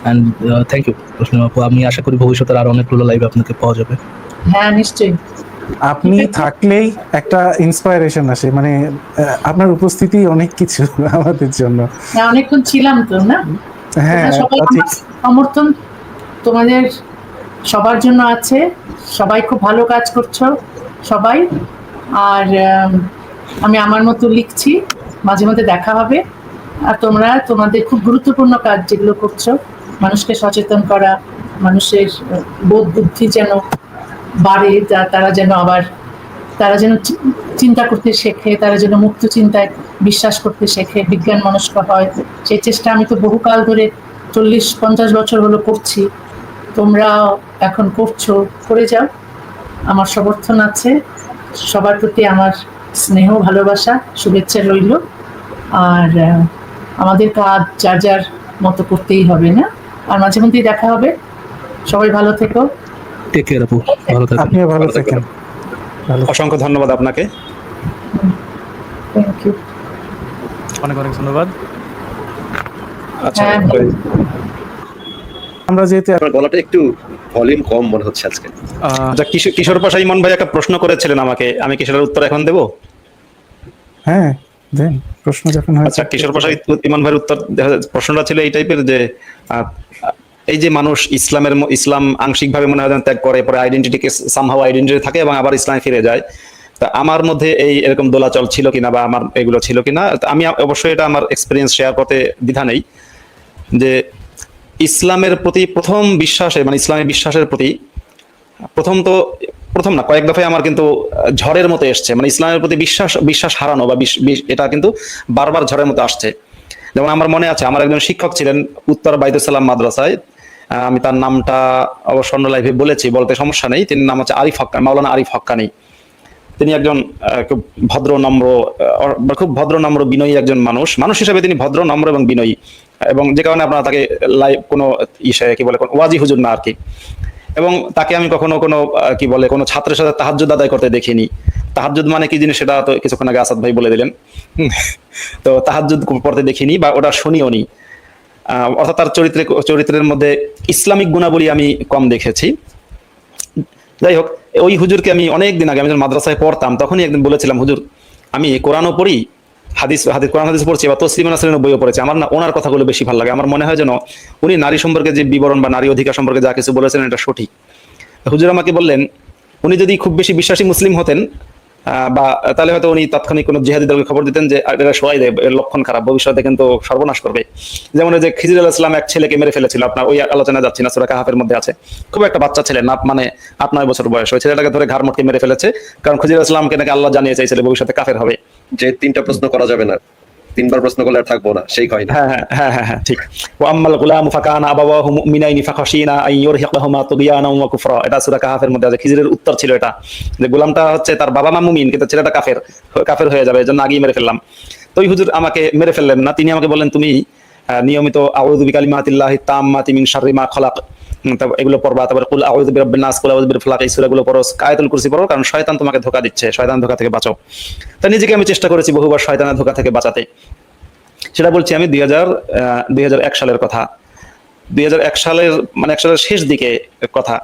অ্যান্ড থ্যাংক ইউ তসলিমা আপু। আমি আশা করি ভবিষ্যতে আরো অনেকগুলো লাইভে আপনাকে পাওয়া যাবে। হ্যাঁ, নিশ্চয়ই। আপনি থাকলেই একটা ইন্সপায়ারেশন আসে, মানে আপনার উপস্থিতি অনেক কিছু আমাদের জন্য। হ্যাঁ, অনেকক্ষণ ছিলাম তো না। হ্যাঁ, তোমরা সবাই তা ঠিক। আমার সমর্থন তোমাদের সবার জন্য আছে। সবাই খুব ভালো কাজ করছো সবাই। আর আমি আমার মতো লিখছি, মাঝে মধ্যে দেখা হবে। আর তোমরা তোমাদের খুব গুরুত্বপূর্ণ কাজ যেগুলো করছো, মানুষকে সচেতন করা, মানুষের বোধ বুদ্ধি যেন বাড়ে, তারা যেন চিন্তা করতে শেখে, তারা যেন মুক্ত চিন্তায় বিশ্বাস করতে শেখে, বিজ্ঞান মনস্ক হয়, সেই চেষ্টা আমি তো বহুকাল ধরে 40-50 বছর হলো করছি। তোমরা এখন করছো, করে যাও। আমার সমর্থন আছে। সবার প্রতি আমার স্নেহ, ভালোবাসা, শুভেচ্ছা রইল। আর আমাদের কাজ যার যার মতো করতেই হবে, না? আর মাঝে মধ্যেই দেখা হবে। সবাই ভালো থেকো। টেক কেয়ার আপু, ভালো থাকবেন। আপনিও ভালো থাকেন। অসংখ্য ধন্যবাদ আপনাকে। Thank you. অনেক অনেক ধন্যবাদ। আচ্ছা, হ্যাঁ। আমরা যেহেতু আপনার গলাটা একটু ভলিউম কম মনে হচ্ছে আজকে। আচ্ছা, কিশোর পাশা ইমন ভাই একটা প্রশ্ন করেছিলেন আমাকে, আমি কি সেটার উত্তর এখন দেবো? হ্যাঁ দেন, প্রশ্ন যখন হয়েছে। আচ্ছা, কিশোর পাশা ইমন ভাইয়ের উত্তর, প্রশ্নটা ছিল এই টাইপের যে এই যে মানুষ ইসলাম আংশিকভাবে মনে হয় যেন ত্যাগ করে, পরে আইডেন্টিটিকে সামহাও আইডেন্টিটি থাকে এবং আবার ইসলামে ফিরে যায়। তা আমার মধ্যে এই এরকম দোলাচল ছিল কিনা বা আমার এগুলো ছিল কিনা, আমি অবশ্যই এটা আমার এক্সপিরিয়েন্স শেয়ার করতে দ্বিধা নেই। যে ইসলামের প্রতি প্রথম বিশ্বাসে, মানে ইসলামের বিশ্বাসের প্রতি প্রথম না, কয়েক দফায় আমার কিন্তু ঝড়ের মতো এসছে, মানে ইসলামের প্রতি বিশ্বাস হারানো বা এটা কিন্তু বারবার ঝড়ের মতো আসছে। যেমন আমার মনে আছে, আমার একজন শিক্ষক ছিলেন উত্তর বাইতুসালাম মাদ্রাসায়, আমি তার নামটা অবশ্য অন্য লাইভে বলেছি, বলতে সমস্যা নেই। তিনি নাম হচ্ছে আরিফ হক্কানি, মাওলানা আরিফ হক্কানি। তিনি একজন খুব খুব ভদ্র নম্র বিনয়ী একজন মানুষ হিসেবে তিনি ভদ্র নম্র এবং বিনয়ী, এবং যে কারণে আপনারা তাকে লাইভ কোনো কি বলে ওয়াজি হুজুর না আর কি। এবং তাকে আমি কখনো কোনো কোনো ছাত্রের সাথে তাহাজ্জুদ আদায় করতে দেখিনি। তাহাজ্জুদ মানে কি জিনিস সেটা তো কিছুক্ষণ আগে আসাদ ভাই বলে দিলেন। তো তাহাজ্জুদ পড়তে দেখিনি বা ওটা শুনিও নি। অর্থাৎ তার চরিত্রের মধ্যে ইসলামিক গুণাবলী আমি কম দেখেছি। যাই হোক, ওই হুজুরকে আমি অনেক দিন আগে, আমি যখন মাদ্রাসায় পড়তাম তখনই একদিন বলেছিলাম, হুজুর আমি কোরআনও পড়ি, কোরআন হাদিস পড়ছি বা তসলিমা নাসরিনের বইও পড়েছি, আমার না ওনার কথাগুলো বেশি ভালো লাগে। আমার মনে হয় যেন উনি নারী সম্পর্কে যে বিবরণ বা নারী অধিকার সম্পর্কে যা কিছু বলেছেন এটা সঠিক। হুজুর আমাকে বললেন, উনি যদি খুব বেশি বিশ্বাসী মুসলিম হতেন বা তাহলে হয়তো উনি তাৎক্ষণিক কোনো জিহাদি দলকে খবর দিতেন যে এটা সবাই দেয়, এর লক্ষণ খারাপ, ভবিষ্যতে কিন্তু সর্বনাশ করবে। যেমন যে খিজির আলাইহিস সালাম এক ছেলেকে মেরে ফেলেছিল, আপনার ওই আলোচনা যাচ্ছি না, সূরা কাহাফের মধ্যে আছে। খুব একটা বাচ্চা ছেলে, মানে 8-9 বছর বয়স, ওই ছেলেটাকে ধরে ঘাড় মটকে মেরে ফেলেছে, কারণ খিজির আলাইহিস সালামকে নাকি আল্লাহ জানিয়ে চাইছিল ভবিষ্যতে কাফের হবে। যে 3টা প্রশ্ন করা যাবে না, 3বার প্রশ্ন করলে আর থাকবো না, সেই হয় না। হ্যাঁ, ঠিক। ওয়া আম্মাল গুলামু ফাকানা আবাওয়াহু মুমিনাইনি ফাখাশিনা আন ইউরহিকাহুমা তুগয়ানা ওয়া কুফরা, এটা সূরা কাহাফের মধ্যে আছে। খিজিরের উত্তর ছিল এটা, যে গোলামটা হচ্ছে তার বাবা মা মুমিন কিন্তু ছেলেটা কাফের হয়ে যাবে, এজন্য আগেই মেরে ফেললাম। তো ওই হুজুর আমাকে মেরে ফেললেন না, তিনি আমাকে বললেন, তুমি নিয়মিত আউযু বিকালিমাতিল্লাহি তাম্মাতি মিন শাররি মা খলাক, তারপর এগুলো পড়বা, তারপর কুল আউযু বিরাব্বিন নাস, কুল আউযু বিল ফালাক, এই সূরাগুলো পড়ো, আয়াতুল কুরসি পড়ো, কারণ শয়তান তোমাকে ধোঁকা দিচ্ছে, শয়তান ধোঁকা থেকে বাঁচাও। তা নিজেকে আমি চেষ্টা করেছি বহুবার শয়তানের ধোঁকা থেকে বাঁচাতে। সেটা বলছি আমি 2001 সালের কথা। 2001 সালের মানে 1 সালের শেষ দিকে কথা,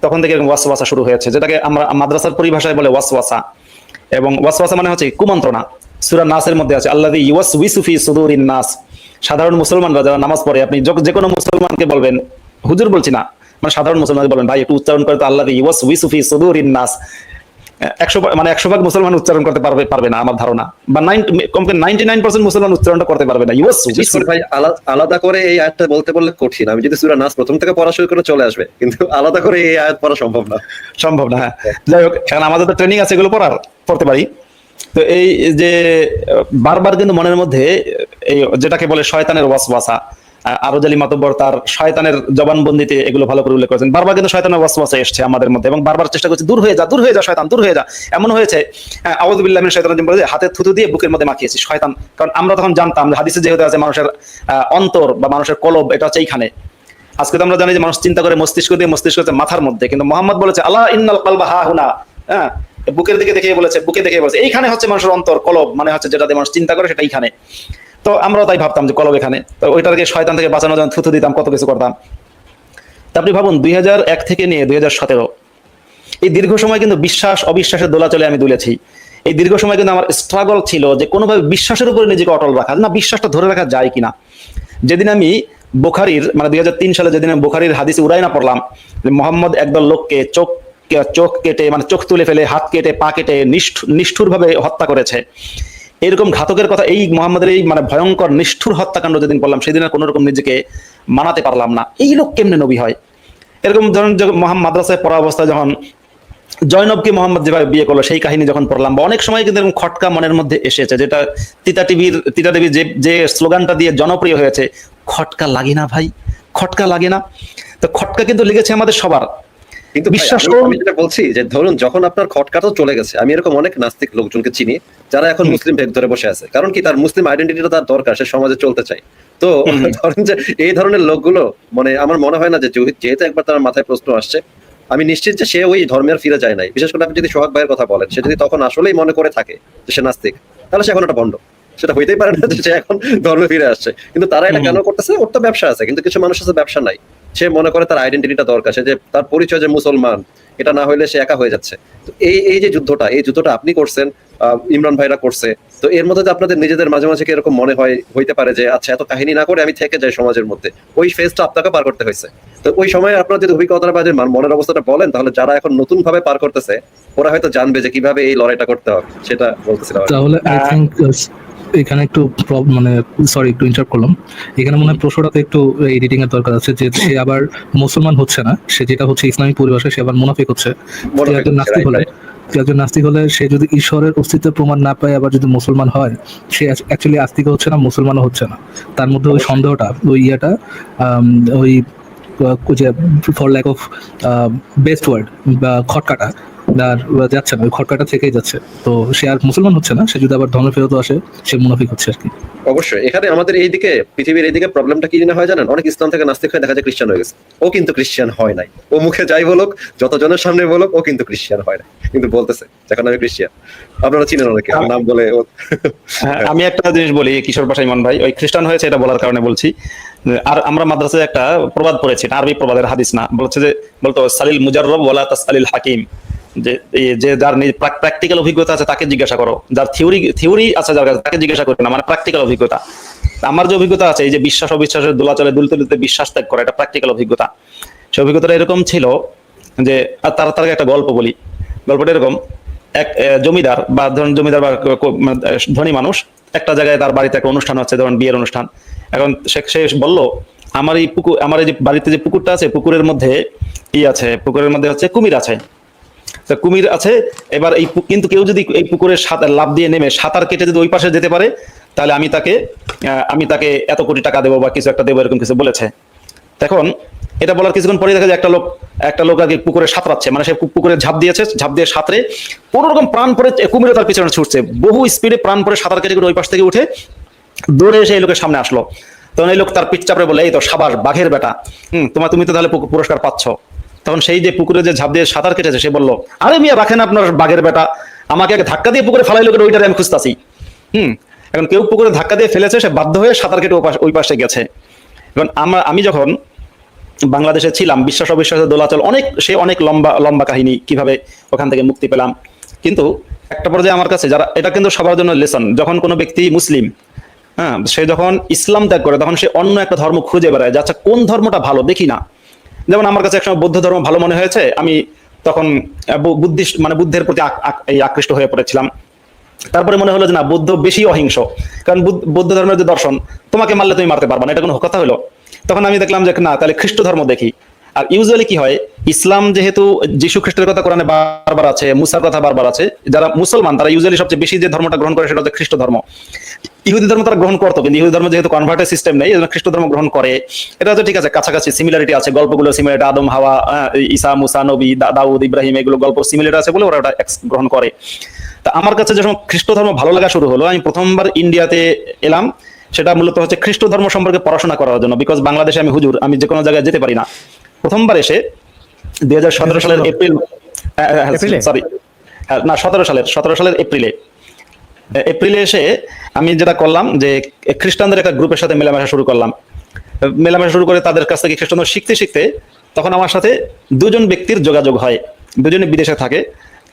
তখন থেকে এরকম ওয়াসওয়াসা শুরু হয়েছে, যেটাকে আমরা মাদ্রাসার পরিভাষায় বলে ওয়াসওয়াসা। এবং ওয়াসওয়াসা মানে হচ্ছে কুমন্ত্রণা। সূরা নাসের মধ্যে আছে আল্লাযী ইউওয়াসউইসু ফি সুদুরিন নাস। সাধারণ মুসলমানরা যারা নামাজ পড়ে, আপনি যে কোনো মুসলমানকে বলবেন, হুজুর বলছি না, মানে সাধারণ মুসলমানকে বলবেন, ভাই একটু উচ্চারণ করে তো আল্লাযী ইউওয়াসউইসু ফি সুদুরিন নাস। 100 ভাগ মুসলমান উচ্চারণ করতে পারবে না আমার ধারণা, বা 99% মুসলমান উচ্চারণটা করতে পারবে না। বিশেষ করে ভাই আলাদা করে এই আয়াতটা বলতে বললে কঠিন। আমি যদি সূরা নাস প্রথম থেকে পড়া শুরু করে চলে আসবে, কিন্তু আলাদা করে এই আয়াত পড়া সম্ভব না। হ্যাঁ, যাই হোক, কারণ আমাদের তো ট্রেনিং আছে, এগুলো পড়তে পারি। তো এই যে বারবার কিন্তু মনের মধ্যে এই যেটাকে বলে শয়তানের ওয়াসওয়াসা, আরো জালি মাতব্বর তার শয়তানের জবানবন্দিতে এগুলো ভালো করে উল্লেখ করেছেন। বারবার কিন্তু শয়তানের ওয়াসওয়াসা এসেছে আমাদের মধ্যে, এবং বারবার চেষ্টা করছি দূর হয়ে যা শয়তান, দূর হয়ে যা। এমন হয়েছে আউযু বিল্লাহি মিনাশ শাইতানির রাজিম বলে হাতে থুতু দিয়ে বুকের মধ্যে মাখিয়েছি শয়তান, কারণ আমরা তখন জানতাম যে হাদিসে যেহেতু আছে মানুষের অন্তর বা মানুষের কলব এটা হচ্ছে এইখানে। আজকে তো আমরা জানি যে মানুষ চিন্তা করে মস্তিষ্ক দিয়ে, মস্তিষ্ক হচ্ছে মাথার মধ্যে, কিন্তু মুহাম্মদ বলেছে আলা ইন্নাল কলবা হা হুনা, হ্যাঁ, বুকের দিকে দেখিয়ে বলেছে, এইখানে হচ্ছে মানুষের অন্তর, কলব মানে হচ্ছে যেটা দিয়ে মানুষ চিন্তা করে সেটা এইখানে। তো আমরাও তাই ভাবতাম যে কলব এখানে, তো ওইটাকে শয়তান থেকে বাঁচানোর জন্য থুতু দিতাম, কত কিছু করতাম। তা আপনি ভাবুন 2001 থেকে নিয়ে 2017 এই দীর্ঘ সময় কিন্তু বিশ্বাস অবিশ্বাসের দোলাচলে আমি দুলেছি। এই দীর্ঘ সময় কিন্তু আমার স্ট্রাগল ছিল যে কোনোভাবে বিশ্বাসের উপরে নিজেকে অটল রাখা, না বিশ্বাসটা ধরে রাখা যায় কিনা। যেদিন আমি বুখারীর মানে 2003 সালে যেদিন আমি বুখারীর হাদিসে উড়াইনা পড়লাম যে মোহাম্মদ একদল লোককে চোখ কেটে মানে চোখ তুলে ফেলে, হাত কেটে, পা কেটে নিষ্ঠুরভাবে হত্যা করেছে, এরকম ঘাতকের কথা, এই মোহাম্মদের এই মানে ভয়ঙ্কর নিষ্ঠুর হত্যাকাণ্ড যেদিন বললাম, সেদিন আর কোনো রকম নিজেকে মানাতে পারলাম না। এই লোক কেমনে নবী হয়? এরকম ধরুন মোহাম্মদ মাদ্রাসায় পড়া অবস্থায় যখন জয়নবকে মোহাম্মদ যেভাবে বিয়ে করলো সেই কাহিনী যখন পড়লাম, বা অনেক সময় কিন্তু এরকম খটকা মনের মধ্যে এসেছে, যেটা তিতা টিভির যে স্লোগানটা দিয়ে জনপ্রিয় হয়েছে, খটকা লাগে না ভাই, খটকা লাগে না। তো খটকা কিন্তু লেগেছে আমাদের সবার। কিন্তু বিশ্বাস আমি যেটা বলছি যে ধরুন যখন আপনার খটকাটাও চলে গেছে, আমি এরকম অনেক নাস্তিক লোকজনকে চিনি যারা এখন মুসলিম ভেদ ধরে বসে আছে, কারণ কি তার মুসলিম আইডেন্টিটিটা তার দরকার, সে সমাজে চলতে চায়। তো ধরেন যে এই ধরনের লোকগুলো মানে আমার মনে হয় না যে যেহেতু একবার তার মাথায় প্রশ্ন আসছে, আমি নিশ্চিত যে সে ওই ধর্মের ফিরে যায় নাই। বিশেষ করে আপনি যদি সোহাগ ভাইয়ের কথা বলেন, সে যদি তখন আসলেই মনে করে থাকে যে সে নাস্তিক, তাহলে সে এখন একটা ভণ্ড। সেটা হইতেই পারে না যে সে এখন ধর্মে ফিরে আসছে। কিন্তু তারা এটা কেন করতেছে? ওর তো ব্যবসা আছে, কিন্তু কিছু মানুষ আছে ব্যবসা নাই, সে মনে করে তার আইডেন্টিটিটা দরকার, সে যে তার পরিচয় যে মুসলমান, এটা না হইলে সে একা হয়ে যাচ্ছে। তো এই যে যুদ্ধটা আপনি করছেন, ইমরান ভাইরা করছে, তো এর মধ্যে আপনাদের নিজেদের মাঝে মাঝে কি এরকম মনে হইতে পারে যে আচ্ছা এত কাহিনী না করে আমি থেকে যাই সমাজের মধ্যে, ওই ফেজটা আপনাকে পার করতে হয়েছে। তো ওই সময় আপনার যদি অভিজ্ঞতাটা বা মনের অবস্থাটা বলেন, তাহলে যারা এখন নতুন ভাবে পার করতেছে ওরা হয়তো জানবে যে কিভাবে এই লড়াইটা করতে হবে, সেটা বলতেছিলাম। তাহলে আই থিংক এখানে একটু মানে সরি একটু ইন্টারাপ্ট করলাম, এখানে মনে হয় প্রশ্নটাতে একটু এডিটিং এর দরকার আছে, যে সে আবার মুসলমান হচ্ছে না, সে যেটা হচ্ছে ইসলামিক পরিভাষায় সে আবার মুনাফিক হচ্ছে। একজন নাস্তিক হলে সে যদি ঈশ্বরের অস্তিত্বের প্রমাণ না পায়, আবার যদি মুসলমান হয়, সে অ্যাকচুয়ালি আস্তিক হচ্ছে না, মুসলমানও হচ্ছে না। তার মধ্যে ওই সন্দেহটা, ওই ইয়েটা, ওই for lack of best word বা খটকাটা আর যাচ্ছে না, ওই খটকাটা থেকেই যাচ্ছে। তো সে আর মুসলমান হচ্ছে না, সে যদি আবার ধর্মে ফেরত আসে সে মুনাফিক হচ্ছে আর কি। অবশ্যই এখানে আমাদের এইদিকে পৃথিবীর এইদিকে প্রবলেমটা কি হয় জানেন? অনেক ইসলাম থেকে নাস্তিক হয়ে দেখা যায় খ্রিস্টান হয়ে গেছে। ও কিন্তু খ্রিস্টান হয় নাই, ও মুখে যাই বলুক, যতজনের সামনে বলুক, ও কিন্তু খ্রিস্টান হয় না, কিন্তু বলতেছে যখন আমি খ্রিস্টান। আপনারা চিনেন অনেকে নাম বলে। আমি একটা জিনিস বলি, কিশোর পাশা ইমান ভাই ওই খ্রিস্টান হয়েছে এটা বলার কারণে বলছি। আর আমরা মাদ্রাসায় একটা প্রবাদ পড়েছি, আরবি প্রবাদের হাদিস না, বলতো সালিল মুজাররব ওয়ালা তাসআলিল হাকিম, যে যার প্র্যাকটিক্যাল অভিজ্ঞতা আছে তাকে জিজ্ঞাসা করো, যার থিওরি আছে যার কাছে তাকে জিজ্ঞাসা করো না, মানে প্র্যাকটিক্যাল অভিজ্ঞতা। আমার যে অভিজ্ঞতা আছে, এই যে বিশ্বাস অবিশ্বাসের দোলাচলে দুলতে দুলতে বিশ্বাস ত্যাগ করা, এটা প্র্যাকটিক্যাল অভিজ্ঞতা। সেই অভিজ্ঞতাটা এরকম ছিল যে তার একটা গল্প বলি। গল্পটা এরকম, এক জমিদার বা ধরুন জমিদার বা ধনী মানুষ একটা জায়গায় তার বাড়িতে একটা অনুষ্ঠান হচ্ছে, ধরুন বিয়ের অনুষ্ঠান। এখন সে বলল আমার এই যে বাড়িতে যে পুকুরটা আছে, পুকুরের মধ্যে পুকুরের মধ্যে হচ্ছে কুমির আছে। কুমির আছে, এবার কিন্তু কেউ যদি এই পুকুরের লাফ দিয়ে নেমে সাঁতার কেটে যদি ওই পাশে যেতে পারে, তাহলে আমি তাকে এত কোটি টাকা দেবো বা কিছু একটা দেবো, এরকম কিছু বলেছে। এখন এটা বলার কিছুক্ষণ পরে দেখা যায় একটা লোক আগে পুকুরে সাঁতরাচ্ছে, মানে সে পুকুরে ঝাঁপ দিয়ে সাঁতরে কোনো রকম প্রাণ পরে কুমিরে তার পিছনে ছুটছে, বহু স্পিডে প্রাণ পরে সাঁতার কেটে ওই পাশ থেকে উঠে দৌড়ে এসে এই লোকের সামনে আসলো। তখন এই লোক তার পিঠ চাপড়ে বলে, এই তো সাবাস বাঘের বেটা, তুমি তো তাহলে পুরস্কার পাচ্ছ। তখন সেই যে পুকুরে যে ঝাঁপ দিয়ে সাঁতার কেটেছে সে বলল, আরে মিয়া রাখেন আপনার বাঘের বেটা, আমাকে আগে ধাক্কা দিয়ে পুকুরে ফেলাই লোকের, ওইটারে আমি খুঁজতাছি। এখন কেউ পুকুরে ধাক্কা দিয়ে ফেলেছে, সে বাধ্য হয়ে সাঁতার কেটে ওই পাশে গেছে। এবং আমি যখন বাংলাদেশে ছিলাম, বিশ্বাস অবিশ্বাসের দোলাচল, অনেক লম্বা লম্বা কাহিনী, কিভাবে ওখান থেকে মুক্তি পেলাম। কিন্তু একটা পর্যায়ে আমার কাছে যারা, এটা কিন্তু সবার জন্য লেসন, যখন কোনো ব্যক্তি মুসলিম, সে যখন ইসলাম ত্যাগ করে তখন সে অন্য একটা ধর্ম খুঁজে বেড়ায় যে আচ্ছা কোন ধর্মটা ভালো দেখি না। যেমন আমার কাছে একসময় বৌদ্ধ ধর্ম ভালো মনে হয়েছে, আমি তখন বুদ্ধের প্রতি আকৃষ্ট হয়ে পড়েছিলাম। তারপরে মনে হলো যে না, বুদ্ধ বেশি অহিংস, কারণ বৌদ্ধ ধর্মের যে দর্শন, তোমাকে মারলে তুমি মারতে পারবা না, এটা কোনো কথা হলো। তখন আমি দেখলাম যে না, তাহলে খ্রিস্ট ধর্ম দেখি। আর ইউজুয়ালি কি হয়, ইসলাম যেহেতু যীশু খ্রিস্টের কথা কোরআনে বারবার আছে, মুসার কথা বারবার আছে, যারা মুসলমান তারা ইউজুয়ালি সবচেয়ে বেশি যে ধর্মটা গ্রহণ করে সেটা হচ্ছে খ্রিস্ট ধর্ম। ইহুদি ধর্ম তারা গ্রহণ করতো, কিন্তু ইহুদি ধর্ম যেহেতু কনভার্টের সিস্টেম নেই, এই জন্য খ্রিস্ট ধর্ম গ্রহণ করে। এটা হচ্ছে ঠিক আছে, কাছাকাছি সিমিলারিটি আছে, গল্পগুলো সিমিলারিটি, আদম হাওয়া, ঈসা মুসা নবী, দাউদ ইব্রাহিম, এগুলো গল্প সিমিলারিটি আছে বলে ওরা ওটা গ্রহণ করে। তা আমার কাছে যখন খ্রিস্ট ধর্ম ভালো লাগা শুরু হলো, আমি প্রথমবার ইন্ডিয়াতে এলাম, সেটা মূলত হচ্ছে খ্রিস্ট ধর্ম সম্পর্কে পড়াশোনা করার জন্য। বিকজ বাংলাদেশে আমি হুজুর, আমি যে কোনো জায়গায় যেতে পারি না। প্রথমবার এসে 2017 সালের সতেরো সালের এপ্রিলে এসে আমি যেটা করলাম যে খ্রিস্টানদের একটা গ্রুপের সাথে মেলামেশা শুরু করে তাদের কাছ থেকে খ্রিস্টান শিখতে শিখতে তখন আমার সাথে দুজন ব্যক্তির যোগাযোগ হয়, দুজনে বিদেশে থাকে।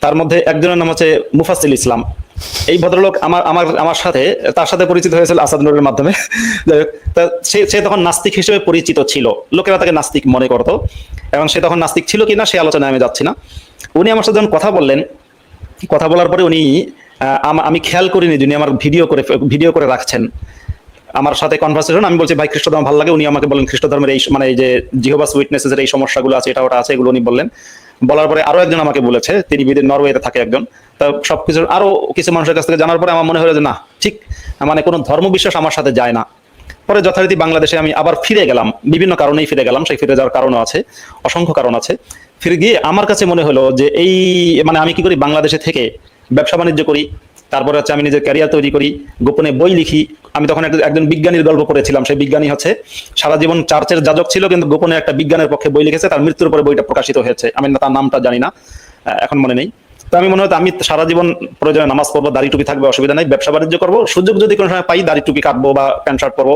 তার মধ্যে একজনের নাম হচ্ছে মুফাসিল ইসলাম। এই ভদ্রলোক আমার সাথে, তার সাথে পরিচিত হয়েছিল আসাদ নূরের মাধ্যমে। সে তখন নাস্তিক হিসেবে পরিচিত ছিল, লোকেরা তাকে নাস্তিক মনে করতো, এবং সে তখন নাস্তিক ছিল কিনা সে আলোচনায় আমি যাচ্ছি না। উনি আমার সাথে যখন কথা বলার পরে উনি, আমি খেয়াল করিনি যিনি আমার ভিডিও করে রাখছেন আমার সাথে কনভারসেশন। আমি বলছি ভাই খ্রিস্ট ধর্ম ভালো লাগে, উনি আমাকে বলেন খ্রিস্ট ধর্মের এই এই যে জিহোভাস উইটনেসের এই সমস্যাগুলো আছে, এটা ওটা আছে, এগুলো উনি বললেন। বলার পরে আরো একজন আমাকে বলেছে, তিনি নরওয়েতে থাকে একজন। তা সবকিছু আরো কিছু মানুষের কাছ থেকে জানার পরে আমার মনে হলো যে না, ঠিক কোনো ধর্ম বিশ্বাস আমার সাথে যায় না। পরে যথারীতি বাংলাদেশে আমি আবার ফিরে গেলাম, বিভিন্ন কারণেই ফিরে গেলাম, সেই ফিরে যাওয়ার কারণও আছে, অসংখ্য কারণ আছে। ফিরে গিয়ে আমার কাছে মনে হলো যে এই আমি কি করি, বাংলাদেশে থেকে ব্যবসা বাণিজ্য করি, তারপরে হচ্ছে আমি নিজের ক্যারিয়ার তৈরি করি, গোপনে বই লিখি। আমি তখন একজন বিজ্ঞানীর গল্প পড়েছিলাম, সেই বিজ্ঞানী হচ্ছে সারা জীবন চার্চের যাজক ছিল, কিন্তু গোপনে একটা বিজ্ঞানের পক্ষে বই লিখেছে, তার মৃত্যুর পরে বইটা প্রকাশিত হয়েছে। আমি তার নামটা জানি না, এখন মনে নেই। তো আমি মনে হতো আমি সারা জীবন প্রয়োজনে নামাজ পড়বো, দাড়ি টুপি থাকবে, অসুবিধা নাই, ব্যবসা বাণিজ্য করবো, সুযোগ যদি কোনো সময় পাই দাড়ি টুপি কাটবো বা প্যান্ট শার্ট পরবো,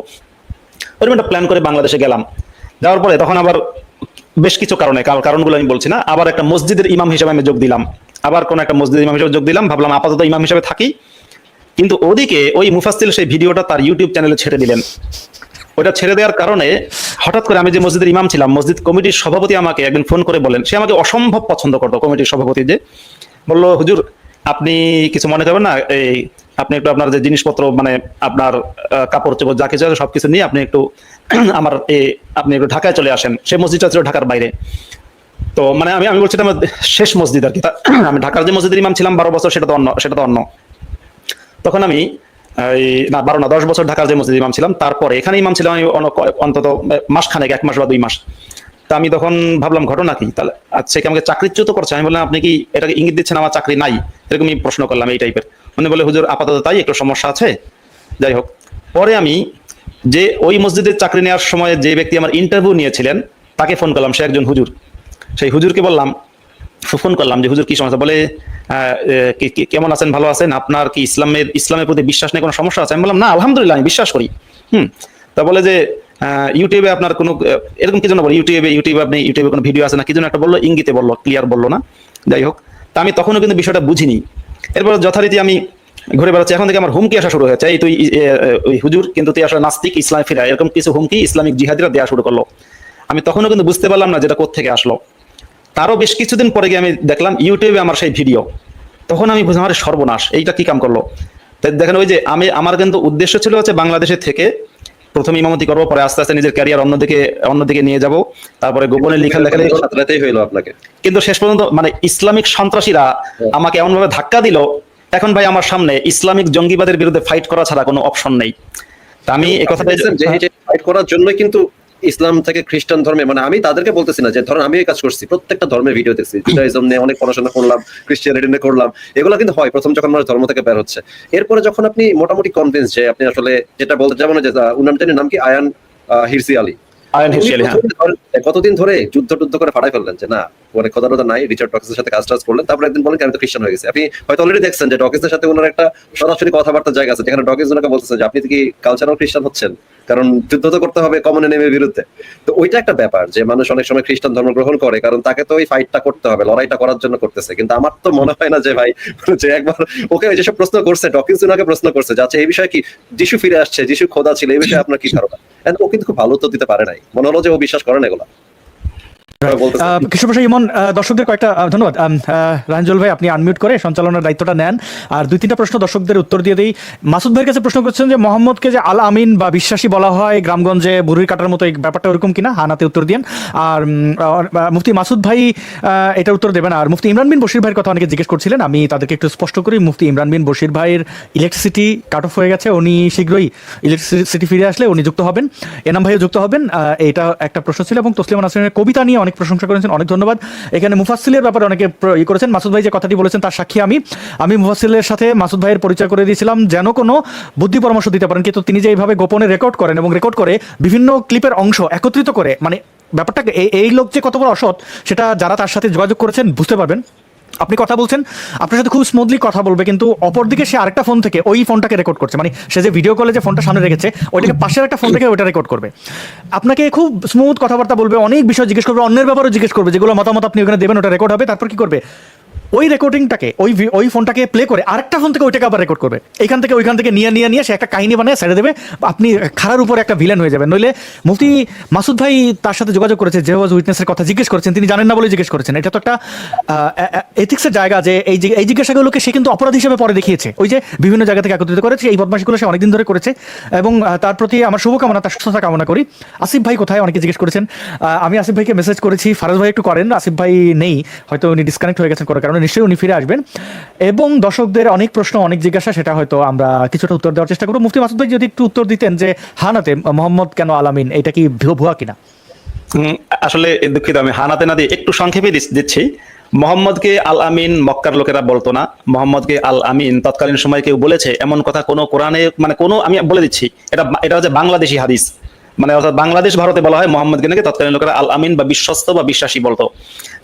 ওইরকম একটা প্ল্যান করে বাংলাদেশে গেলাম। যাওয়ার পরে তখন আবার বেশ কিছু কারণগুলো আমি বলছি না, আবার একটা মসজিদের ইমাম হিসেবে আমি যোগ দিলাম, ভাবলাম আপাতত ইমাম হিসেবে থাকি। কিন্তু ওদিকে ওই মুফাসসিল সেই ভিডিওটা তার ইউটিউব চ্যানেলে ছেড়ে দিলেন। ওটা ছেড়ে দেওয়ার কারণে হঠাৎ করে আমি যে মসজিদের ইমাম ছিলাম, মসজিদ কমিটির সভাপতি আমাকে একদিন ফোন করে বলেন, সে আমাকে অসম্ভব পছন্দ করতো, কমিটির সভাপতি যে বললো, হুজুর আপনি কিছু মনে করবেন না, এই আপনি একটু আপনার যে জিনিসপত্র আপনার কাপড় চোপড় যা কিছু আছে সবকিছু নিয়ে আপনি একটু আপনি একটু ঢাকায় চলে আসেন। সে মসজিদটা ছিল ঢাকার বাইরে। তো আমি বলছি আমার শেষ মসজিদ আর কি। আমি ঢাকার যে মসজিদের ইমাম ছিলাম 12 বছর, সেটা তো অন্য। তখন আমি 10 বছর ঢাকার যে মসজিদ ইমাম ছিলাম, তারপরে এখানে ইমাম ছিলাম আমি অন্তত মাসখানেক, 1 মাস বা 2 মাস। তা আমি তখন ভাবলাম ঘটনা কি, তাহলে আচ্ছা আমাকে চাকরিচ্যুত করছে। আমি বললাম আপনি কি এটাকে ইঙ্গিত দিচ্ছেন আমার চাকরি নাই, এরকমই প্রশ্ন করলাম এই টাইপের। উনি বলে হুজুর আপাতত তাই, একটু সমস্যা আছে। যাই হোক, পরে আমি যে ওই মসজিদের চাকরি নেওয়ার সময় যে ব্যক্তি আমার ইন্টারভিউ নিয়েছিলেন তাকে ফোন করলাম, সে একজন হুজুর। সেই হুজুরকে ফোন করলাম যে হুজুর কি সমস্যা, বলে কেমন আছেন, ভালো আছেন, আপনার কি ইসলামের প্রতি বিশ্বাস নিয়ে কোনো সমস্যা আছে? আমি বললাম না আলহামদুলিল্লাহ আমি বিশ্বাস করি। তা বলে যে ইউটিউবে আপনার কোনো এরকম কি জন্য বলে, ইউটিউবে কোনো ভিডিও আছে না কি জন্য একটা বললো, ইঙ্গিতে বললো, ক্লিয়ার বললো না। যাই হোক, তা আমি তখনও কিন্তু বিষয়টা বুঝিনি। এরপর যথারীতি আমি ঘুরে বেড়াচ্ছি, এখন থেকে আমার হুমকি আসা শুরু হয়েছে, এই তুই ওই হুজুর কিন্তু তুই আসলে নাস্তিক, ইসলাম ফিরা, এরকম কিছু হুমকি ইসলামিক জিহাদিরা দেওয়া শুরু করলো। আমি তখনও কিন্তু বুঝতে পারলাম না যেটা কোত্থেকে আসলো। তারও বেশ কিছুদিন পরে গিয়ে আমি দেখলাম ইউটিউবে আমার সেই ভিডিও। তখন আমি বুঝলাম আরে সর্বনাশ, এইটা কি কাম করলো। তাই দেখেন, ওই যে আমার কিন্তু উদ্দেশ্য ছিল হচ্ছে বাংলাদেশের থেকে প্রথমে ইমামতি করবো, পরে আস্তে আস্তে নিজের ক্যারিয়ার অন্যদিকে নিয়ে যাব, তারপরে গোপনে লেখালেখি হইলো আপনাকে। কিন্তু শেষ পর্যন্ত ইসলামিক সন্ত্রাসীরা আমাকে এমন ভাবে ধাক্কা দিল, এখন ভাই আমার সামনে ইসলামিক জঙ্গিবাদের বিরুদ্ধে ফাইট করা ছাড়া কোনো অপশন নেই। তা আমি এই কথাটা ফাইট করার জন্য কিন্তু ইসলাম থেকে খ্রিস্টান ধর্মে, মানে আমি তাদেরকে বলতেছি না যে ধরেন আমি এই কাজ করছি, প্রত্যেকটা ধর্মের ভিডিও দেখছি, জুডাইজম নিয়ে অনেক পড়াশোনা করলাম, ক্রিশ্চিয়ানিটি নিয়ে করলাম, এগুলো কিন্তু হয় প্রথম যখন মানুষ ধর্ম থেকে বের হচ্ছে। এরপরে যখন আপনি মোটামুটি কনভিন্স যে আপনি আসলে যেটা বলতে, যেমন যে উনার নাম কি আয়ান হিরসি আলী, আয়ন হিসেবে, হ্যাঁ। কতদিন ধরে যুদ্ধ করে ফাটাই ফেললেন যে না মানে খোদা টোদা নাই, রিচার্ড ডকিন্সের সাথে কাজ করলেন, তারপর একদিন বলেন আমি তো খ্রিস্টান হয়ে গেছি। আপনি হয়তো অলরেডি দেখছেন যে ডকিন্সের সাথে ওনার একটা সরাসরি কথাবার্তার জায়গা আছে, যেখানে ডকিন্স ওনাকে বলতেছে যে আপনি কি কালচারাল খ্রিস্টান হচ্ছেন, কারণ যুদ্ধ তো করতে হবে কমন এনিমির বিরুদ্ধে। তো ওইটা একটা ব্যাপার যে মানুষ অনেক সময় খ্রিস্টান ধর্ম গ্রহণ করে, কারণ তাকে তো ওই ফাইটটা করতে হবে, লড়াইটা করার জন্য করতেছে। কিন্তু আমার তো মনে হয় না যে ভাই, যে একবার ওকে যেসব প্রশ্ন করছে ডকিন্স ওনাকে প্রশ্ন করছে যে আচ্ছা এই বিষয়ে কি যিশু ফিরে আসছে, যিশু খোদা ছিল, এই বিষয়ে আপনার কি ধারণা, ও কিন্তু খুব ভালো উত্তর দিতে পারে নাই, মনে হলো যে ও বিশ্বাস করে না এগুলা। কৃষ্ণপ্রসাদ ইমন, দর্শকদের কয়েকটা ধন্যবাদ। রাঞ্জল ভাই, আপনি আনমিউট করে সঞ্চালনার দায়িত্বটা নেন, আর 2-3টা প্রশ্ন দর্শকদের উত্তর দিয়ে দিই। মাসুদ ভাইয়ের কাছে প্রশ্ন করছেন যে মোহাম্মদকে যে আল আমিন বা বিশ্বাসী বলা হয় গ্রামগঞ্জে বুড়ির কাটার মতো, এই ব্যাপারটা ওরকম কিনা, হানাতে উত্তর দিন। আর মুফতি মাসুদ ভাই এটার উত্তর দেবেন। আর মুফতি ইমরান বিন বশির ভাইয়ের কথা অনেকে জিজ্ঞেস করছিলেন, আমি তাদেরকে একটু স্পষ্ট করি। মুফতি ইমরান বিন বশির ভাইয়ের ইলেকট্রিসিটি কাট অফ হয়ে গেছে, উনি শীঘ্রই ইলেকট্রিসিটি ফিরে আসলে উনি যুক্ত হবেন, এনাম ভাইও যুক্ত হবেন। এটা একটা প্রশ্ন ছিল। এবং তসলিমা নাসরিনের কবিতা নিয়ে অনেক প্রশংসা করেছেন, অনেক ধন্যবাদ। এখানে মুফাসসিলের ব্যাপারে অনেকে করেছেন। মাসুদ ভাই যে কথাটি বলেছেন তার সাক্ষী আমি মুফাসসিলের সাথে মাসুদ ভাইয়ের পরিচয় করে দিয়েছিলাম যেন কোনো বুদ্ধি পরামর্শ দিতে পারেন, কিন্তু তিনি যে এইভাবে গোপনে রেকর্ড করেন এবং রেকর্ড করে বিভিন্ন ক্লিপের অংশ একত্রিত করে, মানে ব্যাপারটা এই লোক যে কত বড় অসৎ সেটা যারা তার সাথে যোগাযোগ করেছেন বুঝতে পারবেন। আপনি কথা বলছেন, আপনার সাথে খুব স্মুথলি কথা বলবে, কিন্তু অপরদিকে সে আরেকটা ফোন থেকে ওই ফোনটাকে রেকর্ড করছে, মানে সে যে ভিডিও কলে যে ফোনটা সামনে রেখেছে ওইটাকে পাশের একটা ফোন থেকে ওইটা রেকর্ড করবে। আপনাকে খুব স্মুথ কথাবার্তা বলবে, অনেক বিষয় জিজ্ঞেস করবে, অন্যের ব্যাপারেও জিজ্ঞেস করবে, যেগুলো মতামত আপনি ওখানে দেবেন, ওটা রেকর্ড হবে। তারপর কি করবে, ওই রেকর্ডিংটাকে ওই ফোনটাকে প্লে করে আরেকটা ফোন থেকে ওইটাকে আবার রেকর্ড করবে, এইখান থেকে ওইখান থেকে নিয়ে সে একটা কাহিনী বানিয়ে ছেড়ে দেবে, আপনি খারার উপরে একটা ভিলেন হয়ে যাবেন। নইলে মুফতি মাসুদ ভাই তার সাথে যোগাযোগ করেছে, যে উইটনেসের কথা জিজ্ঞেস করেছেন, তিনি জানেন না বলে জিজ্ঞেস করেছেন। এটা তো একটা এথিক্সের জায়গা যে এই জিজ্ঞাসাগুলোকে সে কিন্তু অপরাধ হিসেবে পরে দেখিয়েছে, ওই যে বিভিন্ন জায়গা থেকে একত্রিত করেছে, এই বদমাশিগুলো সে অনেকদিন ধরে করেছে, এবং তার প্রতি আমার শুভকামনা, তার সুস্থতা কামনা করি। আসিফ ভাই কোথায় অনেকে জিজ্ঞেস করেছেন, আমি আসিফ ভাইকে মেসেজ করেছি, ফারাজ ভাই একটু করেন, আসিফ ভাই নেই, হয়তো উনি ডিসকানেক্ট হয়ে গেছেন কোনো কারণে, নিশ্চয়ই উনি ফিরে আসবেন। এবং দর্শকদের অনেক প্রশ্ন, অনেক জিজ্ঞাসা, সেটা হয়তো আমরা কিছুটা উত্তর দেওয়ার চেষ্টা করব। মুফতি মাসুদ ভাই যদি একটু উত্তর দিতেন যে হানাতে মোহাম্মদ কেন আলামিন, এটা কি ভুয়া কিনা? আসলে দুঃখিত, আমি হানাতে না দিয়ে একটু সংক্ষেপে দিচ্ছি। মোহাম্মদকে আল আমিন মক্কার লোকেরা বলতো না, মোহাম্মদকে আল আমিন তৎকালীন সময় কেউ বলেছে এমন কথা কোনো কোরআনে, মানে কোনো, আমি বলে দিচ্ছি, এটা হচ্ছে বাংলাদেশি হাদিস, মানে অর্থাৎ বাংলাদেশ ভারতে বলা হয় মোহাম্মদকে নাকি তৎকালীন লোকেরা আল আমিন বা বিশ্বস্ত বা বিশ্বাসী বলতো,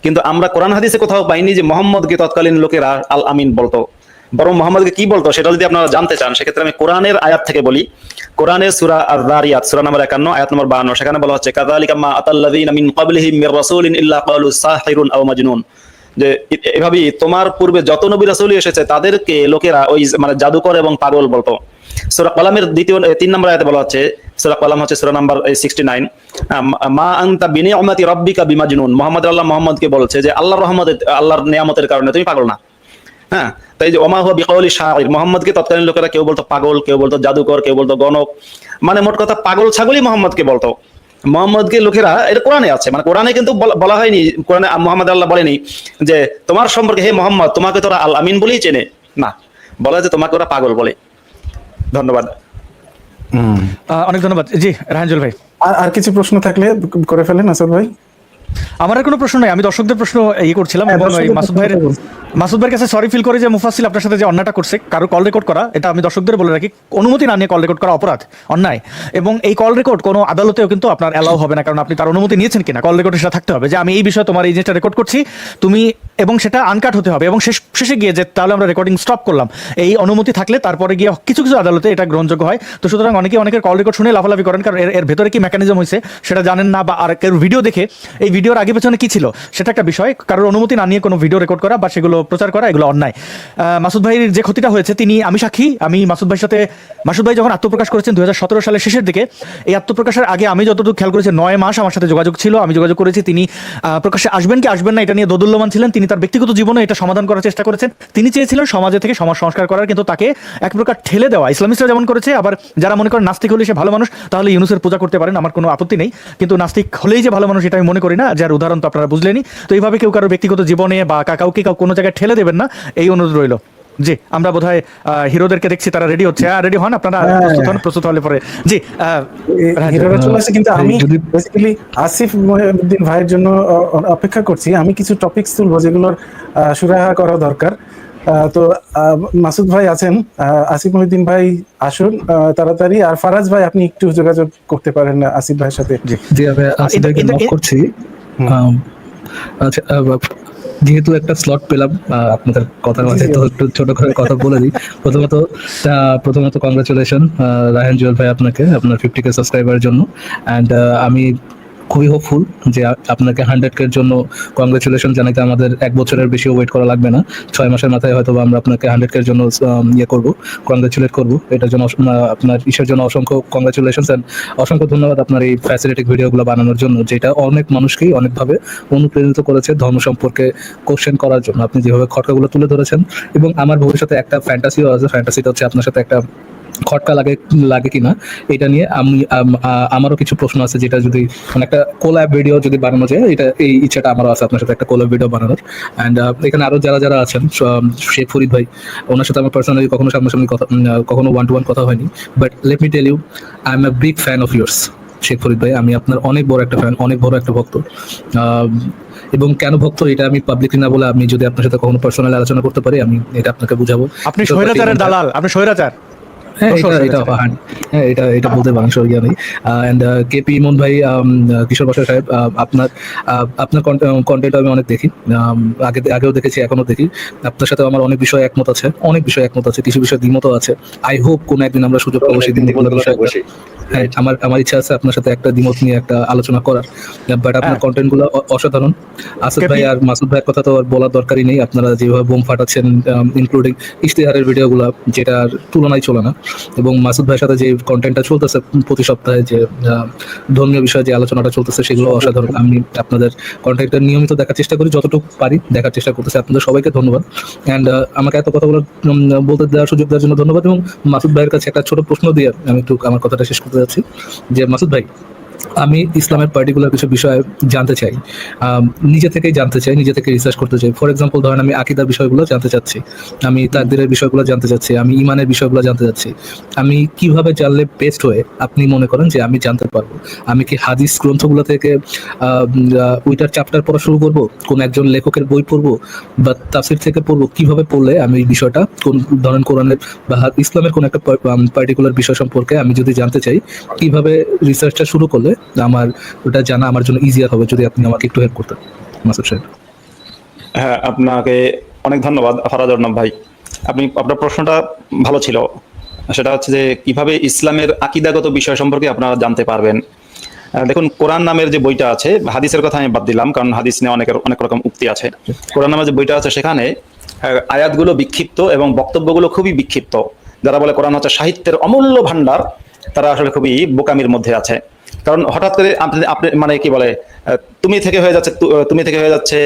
কিন্তু আমরা কোরআন হাদিসে কোথাও পাইনি যে মোহাম্মদকে তৎকালীন লোকেরা আল আমিন বলতো। বরং মোহাম্মদকে কি বলতো সেটা যদি আপনারা জানতে চান, সেক্ষেত্রে আমি কোরআনের আয়াত থেকে বলি। কোরআনের সূরা আর-যারিয়াত সূরা নম্বর 51 আয়াত নম্বর 52, সেখানে বলা হচ্ছে কাযালিকা মা আতাল্লাযীনা মিন ক্বাবলিহিম মির রাসূলিন ইল্লা ক্বালু সাহিরুন আও মাজনুন, যে এভাবেই তোমার পূর্বে যত নবী রাসূলই এসেছে তাদেরকে লোকেরা ওই মানে জাদুকর এবং পাগল বলতো। সূরা কলামের 3 নম্বর আয়াতে বলা হচ্ছে, সূরা কলাম হচ্ছে সূরা নাম্বার 69, মা আনতা বিনিআমাতি রাব্বিকা বিমাজনুন, মুহাম্মদকে বলছে যে আল্লাহর নিয়ামতের কারণে তুমি পাগল না। হ্যাঁ, তাই যে ওমা হুয়া বিকাউলি শাইর, মুহাম্মদকে তৎকালীন লোকেরা কেউ বলতো পাগল, কেউ বলতো জাদুকর, কেউ বলতো গণক, মানে মোট কথা পাগল ছাগলই মুহাম্মদকে বলতো। মুহাম্মদকে লোকেরা, এটা কোরআনে আছে, মানে কোরআনে কিন্তু বলা হয়নি, কোরআনে মুহাম্মদ আল্লাহ বলেনি যে তোমার সম্পর্কে হে মুহাম্মদ তোমাকে তোরা আল আমিন বলেই চেনে না, বলা যে তোমাকে ওরা পাগল বলে। ধন্যবাদ। অনেক ধন্যবাদ। জি রাহানজুল ভাই, আর কিছু প্রশ্ন থাকলে করে ফেলেন আসাদ ভাই। আমার আর কোনো প্রশ্ন নাই, আমি দর্শকদের প্রশ্ন করছিলাম, এবং ওই মাসুদ ভাইয়ের কাছে সরি ফিল করে যে মুফাসসিল আপনার সাথে যে অন্যায়টা করছে, কারো কল রেকর্ড করা, এটা আমি দর্শকদের বলে রাখি, অনুমতি না নিয়ে কল রেকর্ড করা অপরাধ, অন্যায়। এবং এই কল রেকর্ড কোনো আদালতেও কিন্তু আপনার অ্যালাউ হবে না, কারণ আপনি তার অনুমতি নিয়েছেন কিনা, কল রেকর্ডে সেটা থাকতে হবে যে আমি এই বিষয়ে তোমার এই জিনিসটা রেকর্ড করছি, তুমি, এবং সেটা আনকাট হতে হবে, এবং শেষে গিয়ে যে তাহলে আমরা রেকর্ডিং স্টপ করলাম, এই অনুমতি থাকলে তারপরে গিয়ে কিছু আদালতে এটা গ্রহণযোগ্য হয়। তো সুতরাং অনেকের কল রেকর্ড শুনে লাফালাফি করেন, কারণ এর ভেতরে কি মেকানিজম হয়েছে সেটা জানেন না, বা আর কেউ ভিডিও দেখে এই ভিডিওর আগে পেছনে কি ছিল সেটা একটা বিষয়, কারোর অনুমতি না নিয়ে কোনো ভিডিও রেকর্ড করা বা সেগুলো প্রচার করা, এগুলো অন্যায়। মাসুদ ভাইয়ের যে ক্ষতিটা হয়েছে, আমি সাক্ষী। আমি মাসুদ ভাই যখন আত্মপ্রকাশ করেছেন 2017 সালের শেষের দিকে, এই আত্মপ্রকাশের আগে আমি যতটুকু খেয়াল করেছি 9 মাস আমার সাথে যোগাযোগ ছিল, আমি যোগাযোগ করেছি, তিনি প্রকাশ্যে আসবেন কি আসবেন না এটা নিয়ে দোদুল্যমান ছিলেন, তিনি তার ব্যক্তিগত জীবনে এটা সমাধান করার চেষ্টা করেছেন, তিনি চেয়েছিলেন সমাজে থেকে সমাজ সংস্কার করার, কিন্তু তাকে এক প্রকার ঠেলে দেওয়া, ইসলামিস্টরা যেমন করেছে, আবার যারা মনে করেন নাস্তিক হলে সে ভালো মানুষ, তাহলে ইউনুসের পূজা করতে পারেন, আমার কোনো আপত্তি নেই, কিন্তু নাস্তিক হলেই যে ভালো মানুষ এটা আমি মনে করি না, যার উদাহরণ তো আপনারা বুঝলেনি। তো এইভাবে কেউ কারো ব্যক্তিগত জীবনে বা কাউকে কোনো জায়গায় ঠেলে দেবেন না, এই অনুরোধ রইল। জি, আমরা বোধহয় হিরোদেরকে দেখছি তারা রেডি হচ্ছে। রেডি হন আপনারা, প্রস্তুত হলে পরে। জি, হিরোরা চলে আসে, কিন্তু আমি যদি- বেসিক্যালি আসিফ মহিউদ্দিন ভাইয়ের জন্য অপেক্ষা করছি। আমি কিছু টপিকস তুলবো যেগুলোর সুরাহা করা দরকার। তো মাসুদ ভাই আছেন, আসিফ মহিউদ্দিন ভাই আসুন তাড়াতাড়ি। আর ফারাজ ভাই, আপনি একটু যোগাযোগ করতে পারেন আসিফ ভাইয়ের সাথে। জি আমি আসিফকে নক করছি। আচ্ছা, যেহেতু একটা স্লট পেলাম আপনাদের কথার মাঝে, তো একটু ছোট করে কথা বলে দিই। প্রথমত কংগ্রাচুলেশন রায়হান জুয়েল ভাই, আপনাকে আপনার 50K সাবস্ক্রাইবারের জন্য। অ্যান্ড আমি খুবই হোপফুল যে আপনাকে 100K এর জন্য কংগ্রাচুলেশন জানাইতে আমাদের 1 বছরের বেশি ওয়েট করা লাগবে না। 6 মাসের মাথায় হয়তো আমরা আপনাকে 100K এর জন্য কংগ্রাচুলেট করবো। এটার জন্য আপনার ইসের জন্য অসংখ্য কংগ্রাচুলেশন এন্ড অসংখ্য ধন্যবাদ আপনার এই ফ্যাসিলিটিক ভিডিওগুলো বানানোর জন্য, যেটা অনেক মানুষকেই অনেকভাবে অনুপ্রেরিত করেছে ধর্ম সম্পর্কে কোশ্চেন করার জন্য। আপনি যেভাবে খটকাগুলো তুলে ধরেছেন, এবং আমার ভবিষ্যতে একটা ফ্যান্টাসিও আছে। ফ্যান্টাসিটা হচ্ছে আপনার সাথে একটা খটকা লাগে কিনা এটা নিয়ে আমারও কিছু প্রশ্ন আছে, যেটা যদি মানে একটা কোল্যাব ভিডিও যদি বানানো যায়, এই ইচ্ছাটা আমারও আছে আপনার সাথে একটা কোল্যাব ভিডিও বানানোর। অ্যান্ড এখানে আরো যারা আছেন, শেখ ফরিদ ভাই, ওনার সাথে আমার পার্সোনালি কখনো সামনাসামনি কথা, কখনো 1-to-1 কথা হয়নি, but let me tell you, I am a big fan of years Sheikh Farid ভাই। আমি আপনার অনেক বড় একটা ফ্যান, অনেক বড় একটা ভক্ত। এবং কেন ভক্ত এটা আমি পাবলিকলি না বলে, আমি যদি আপনার সাথে কখনো পার্সোনালি আলোচনা করতে পারি, আমি এটা আপনাকে বুঝাবো। আপনি স্বৈরাচারের দালাল, আপনি স্বৈরাচার। এটা বলতে বাংশ ইয়া নেই। এন্ড কেপি ইমন ভাই, কিশোর বাসা সাহেব, আপনার কন্টেন্ট আমি অনেক দেখি, আগেও দেখেছি, এখনো দেখি। আপনার সাথে আমার অনেক বিষয় একমত আছে, কিছু বিষয় দ্বিমতও আছে। আই হোপ কোন একদিন আমরা সুযোগ পাবো সেই দিন হ্যাঁ, আমার ইচ্ছা আছে আপনার সাথে একটা দ্বিমত নিয়ে একটা আলোচনা করার। বাট আপনার কন্টেন্ট গুলো অসাধারণ। আসাদ ভাই আর মাসুদ ভাইয়ের কথা তো আর বলার দরকারই নেই। আপনারা যেভাবে বোম ফাটাচ্ছেন, ইনক্লুডিং ইশতেহারের ভিডিওগুলো, যেটার তুলনায় চলে না। এবং মাসুদ ভাইয়ের সাথে যে কন্টেন্টটা চলতেছে প্রতি সপ্তাহে, যে ধর্মীয় বিষয়ে যে আলোচনাটা চলতেছে, সেগুলো অসাধারণ। আমি আপনাদের কন্টেন্টটা নিয়মিত দেখার চেষ্টা করি, যতটুকু পারি দেখার চেষ্টা করতেছি। আপনাদের সবাইকে ধন্যবাদ। অ্যান্ড আমাকে এত কথা বলতে দেওয়ার সুযোগ দেওয়ার জন্য ধন্যবাদ। এবং মাসুদ ভাইয়ের কাছে একটা ছোট প্রশ্ন দিয়ে আমি একটু আমার কথাটা শেষ করতে যাচ্ছি, যে মাসুদ ভাই, আমি ইসলামের পার্টিকুলার কিছু বিষয় জানতে চাই, নিজে থেকেই জানতে চাই, নিজে থেকে রিসার্চ করতে চাই। ফর এক্সাম্পল ধরেন, আমি আকীদার বিষয়গুলো জানতে চাচ্ছি, আমি তাকদীরের বিষয়গুলো জানতে চাচ্ছি, আমি ইমানের বিষয়গুলো জানতে চাচ্ছি। আমি কিভাবে জানলে বেস্ট হয়ে আপনি মনে করেন যে আমি জানতে পারবো? আমি কি হাদিস গ্রন্থগুলো থেকে ওইটার চ্যাপ্টার পড়া শুরু করব, কোন একজন লেখকের বই পড়বো, বা তাফসীর থেকে পড়বো? কিভাবে পড়লে আমি এই বিষয়টা, কোন ধরেন কোরআনের বা ইসলামের কোন একটা পার্টিকুলার বিষয় সম্পর্কে আমি যদি জানতে চাই, কিভাবে রিসার্চটা শুরু করলে আমার ওটা জানা আমার জন্য ইজিয়ার হবে? যদি আপনি আমাকে একটু হেল্প করতেন মাসুদ সাহেব। হ্যাঁ, আপনাকে অনেক ধন্যবাদ ফারাজ অর্ণব ভাই। আপনার প্রশ্নটা ভালো ছিল। সেটা হচ্ছে যে কিভাবে ইসলামের আকীদাগত বিষয় সম্পর্কে আপনারা জানতে পারবেন। দেখুন, কোরআন নামের যে বইটা আছে, হাদিসের কথা আমি বাদ দিলাম, কারণ হাদিস নিয়ে অনেক রকম উক্তি আছে। কোরআন নামের যে বইটা আছে, সেখানে আয়াতগুলো বিক্ষিপ্ত এবং বক্তব্যগুলো খুবই বিক্ষিপ্ত। যারা বলে কোরআন হচ্ছে সাহিত্যের অমূল্য ভান্ডার, তারা আসলে খুবই বোকামির মধ্যে আছে। কারণ হঠাৎ করে আপনি মানে কি বলে, তুমি থেকে হয়ে যাচ্ছে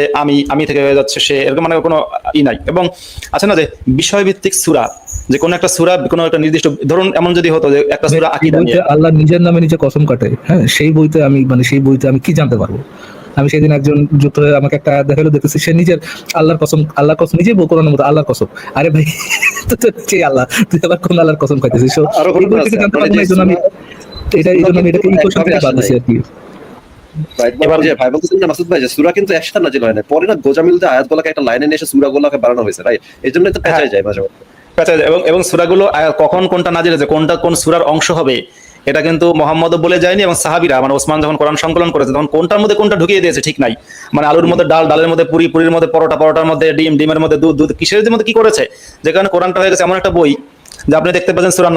আমি থেকে হয়ে যাচ্ছে সে, এরকম মানে কোনো নাই। এবং আছে না যে বিষয়ভিত্তিক সূরা, যে কোনো একটা সূরা কোনো একটা নির্দিষ্ট, ধরুন এমন যদি হতো যে একটা সূরা আকীদা নিয়ে, আল্লাহ নিজের নামে নিজে কসম কাটে, হ্যাঁ, সেই বইতে আমি কি জানতে পারবো? আমি সেদিন একজন যুক্ত হয়ে আমাকে একটা আয়াত দেখালো, দেখতেছি সে নিজের আল্লাহর কসম নিজেই কোরআনের মতো আল্লাহর কসম। আরে ভাই, সেই আল্লাহ, তুই আবার কোন আল্লাহর কসম খাইতেছিস? এই বই থেকে জানতে পারবো না, এই জন্য আমি এটাকে ইকুয়েশন থেকে বাদ দিছি আর কি। এবার যে ভাই বলতেছেন না মাসুদ ভাই, যে সূরা কিন্তু একসাথে নাজিল হয় না, পরে না গোজামিলতে আয়াতগুলোকে একটা লাইনে নিয়ে এসে সূরাগুলোকে বানানো হয়েছে, রাইট? এই জন্য তো পেঁচাই যায় মাঝে মাঝে। এবং সূরাগুলো কখন কোনটা নাজিল হয়েছে, কোনটা কোন সূরার অংশ হবে, এটা কিন্তু মোহাম্মদও বলে যায়নি। এবং সাহাবীরা, মানে ওসমান যখন কোরআন সংকলন করেছে, তখন কোনটার মধ্যে কোনটা ঢুকিয়ে দিয়েছে ঠিক নাই। মানে আলুর মধ্যে ডাল, ডালের মধ্যে পুরি, পুরির মধ্যে পরোটা, পরোটার মধ্যে ডিম, ডিমের মধ্যে দুধ, দুধ কিসের মধ্যে কি করেছে, যে কারণে কোরআনটা হয়ে গেছে এমন একটা বই যে আপনি দেখতে পাচ্ছেন সূরা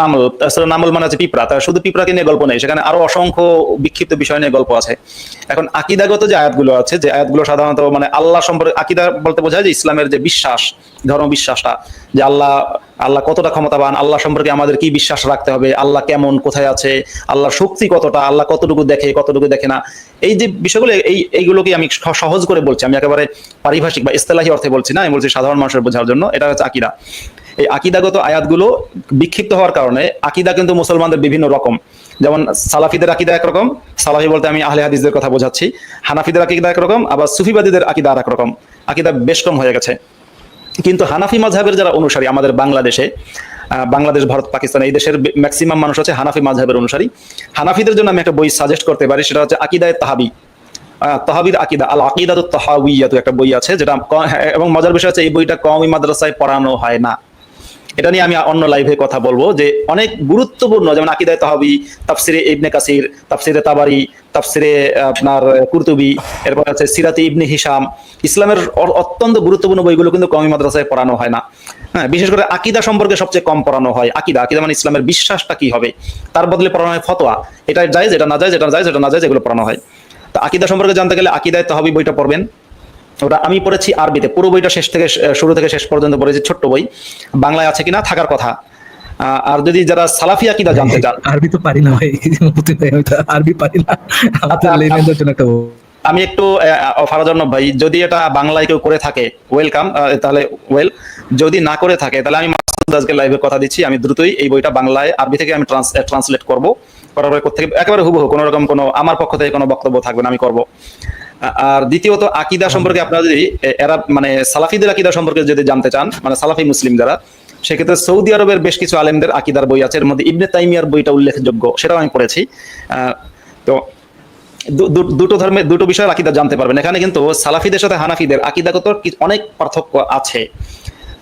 নামল মানে হচ্ছে পিঁপড়া, তার শুধু পিঁপড়াকে নিয়ে গল্প নেই, সেখানে আরো অসংখ্য বিক্ষিপ্ত বিষয় নিয়ে গল্প আছে। এখন আকীদাগত যে আয়াতগুলো আছে, যে আয়াতগুলো সাধারণত মানে আল্লাহ সম্পর্কে, আকীদা বলতে বোঝায় যে ইসলামের যে বিশ্বাস, ধর্ম বিশ্বাসটা, যে আল্লাহ কতটা ক্ষমতাবান, আল্লাহ সম্পর্কে আমাদের কি বিশ্বাস রাখতে হবে, আল্লাহ কেমন, কোথায় আছে, আল্লাহর শক্তি কতটা, আল্লাহ কতটুকু দেখে, কতটুকু দেখে না, এই যে বিষয়গুলো, এইগুলোকে আমি সহজ করে বলছি। আমি একেবারে পারিভাষিক বা ইস্তেলাহি অর্থে বলছি না, আমি বলছি সাধারণ মানুষের বোঝার জন্য। এটা হচ্ছে আকীদা। এই আকীদাগত আয়াতগুলো বিক্ষিপ্ত হওয়ার কারণে আকীদা কিন্তু মুসলমানদের বিভিন্ন রকম। যেমন সালাফিদের আকীদা একরকম, সালাফি বলতে আমি আহলে হাদিসদের কথা বোঝাচ্ছি। হানাফিদের আকীদা একরকম, আবার সুফিবাদীদের আকীদা আরেক রকম। আকীদা বেশ কম হয়ে গেছে। কিন্তু হানাফি মাযহাবের যারা অনুসারী আমাদের বাংলাদেশে, বাংলাদেশ, ভারত, পাকিস্তান এই দেশের ম্যাক্সিমাম মানুষ হচ্ছে হানাফি মাযহাবের অনুসারী। হানাফিদের জন্য আমি একটা বই সাজেস্ট করতে পারি, সেটা হচ্ছে আকিদায়ে তাহাবি, তাহাবির আকিদা, আল আকিদাতুত তাহাউইয়াতু একটা বই আছে, যেটা এবং মজার বিষয় হচ্ছে এই বইটা কওমি মাদ্রাসায় পড়ানো হয় না। এটা নিয়ে আমি অন্য লাইভে কথা বলবো, যে অনেক গুরুত্বপূর্ণ, যেমন আকিদায়ে তাহাবি, তাফসিরে ইবনে কাসির, তাফসিরে তাবারি, তাফসিরে আপনার কুরতুবি, এরপর আছে সিরাতে ইবনে হিশাম, ইসলামের অত্যন্ত গুরুত্বপূর্ণ বইগুলো কিন্তু কওমি মাদ্রাসায় পড়ানো হয় না। হ্যাঁ, বিশেষ করে আকিদা সম্পর্কে সবচেয়ে কম পড়ানো হয়। আকিদা মানে ইসলামের বিশ্বাসটা কি হবে, তার বদলে পড়ানো হয় ফতোয়া, এটা জায়েজ, এটা না জায়েজ, এটা জায়েজ, এটা না জায়েজ, এগুলো পড়ানো হয়। তো আকিদা সম্পর্কে জানতে গেলে আকিদায়ে তাহাবি বইটা পড়বেন। ওটা আমি পড়েছি আরবিতে, পুরো বইটা শুরু থেকে শেষ পর্যন্ত পড়েছি, ছোট্ট বই, বাংলায় আছে কিনা থাকার কথা। আর যদি যারা সালাফি আকিদা জানতে চান, আরবি তো পারি না ভাই, আরবি পারি না, লেমেনদের জন্য একটা আমি একটু ফারাজ আর্নব ভাই, যদি এটা বাংলায় কেউ করে থাকে ওয়েলকাম, তাহলে যদি না করে থাকে তাহলে আমি মাসুদ আজকে লাইভে কথা দিচ্ছি, আমি দ্রুতই এই বইটা বাংলায় আরবি থেকে আমি ট্রান্সলেট করব, করার পরে কোথেকে একেবারে হুবহু কোনো রকম কোনো আমার পক্ষ থেকে কোনো বক্তব্য থাকবে না, আমি করব। আর দ্বিতীয়ত আকিদা সম্পর্কে আপনারা যদি এরা মানে সালাফিদের আকিদা সম্পর্কে যদি জানতে চান, মানে সালাফি মুসলিম যারা, সেক্ষেত্রে সৌদি আরবের বেশ কিছু আলেমদের আকিদার বই আছে, এর মধ্যে ইবনে তাইমিয়ার বইটা উল্লেখযোগ্য, সেটাও আমি পড়েছি। তো দুটো ধর্মের দুটো বিষয়ের আকিদা জানতে পারবেন। এখানে কিন্তু সালাফিদের সাথে হানাফিদের আকিদাগত অনেক পার্থক্য আছে।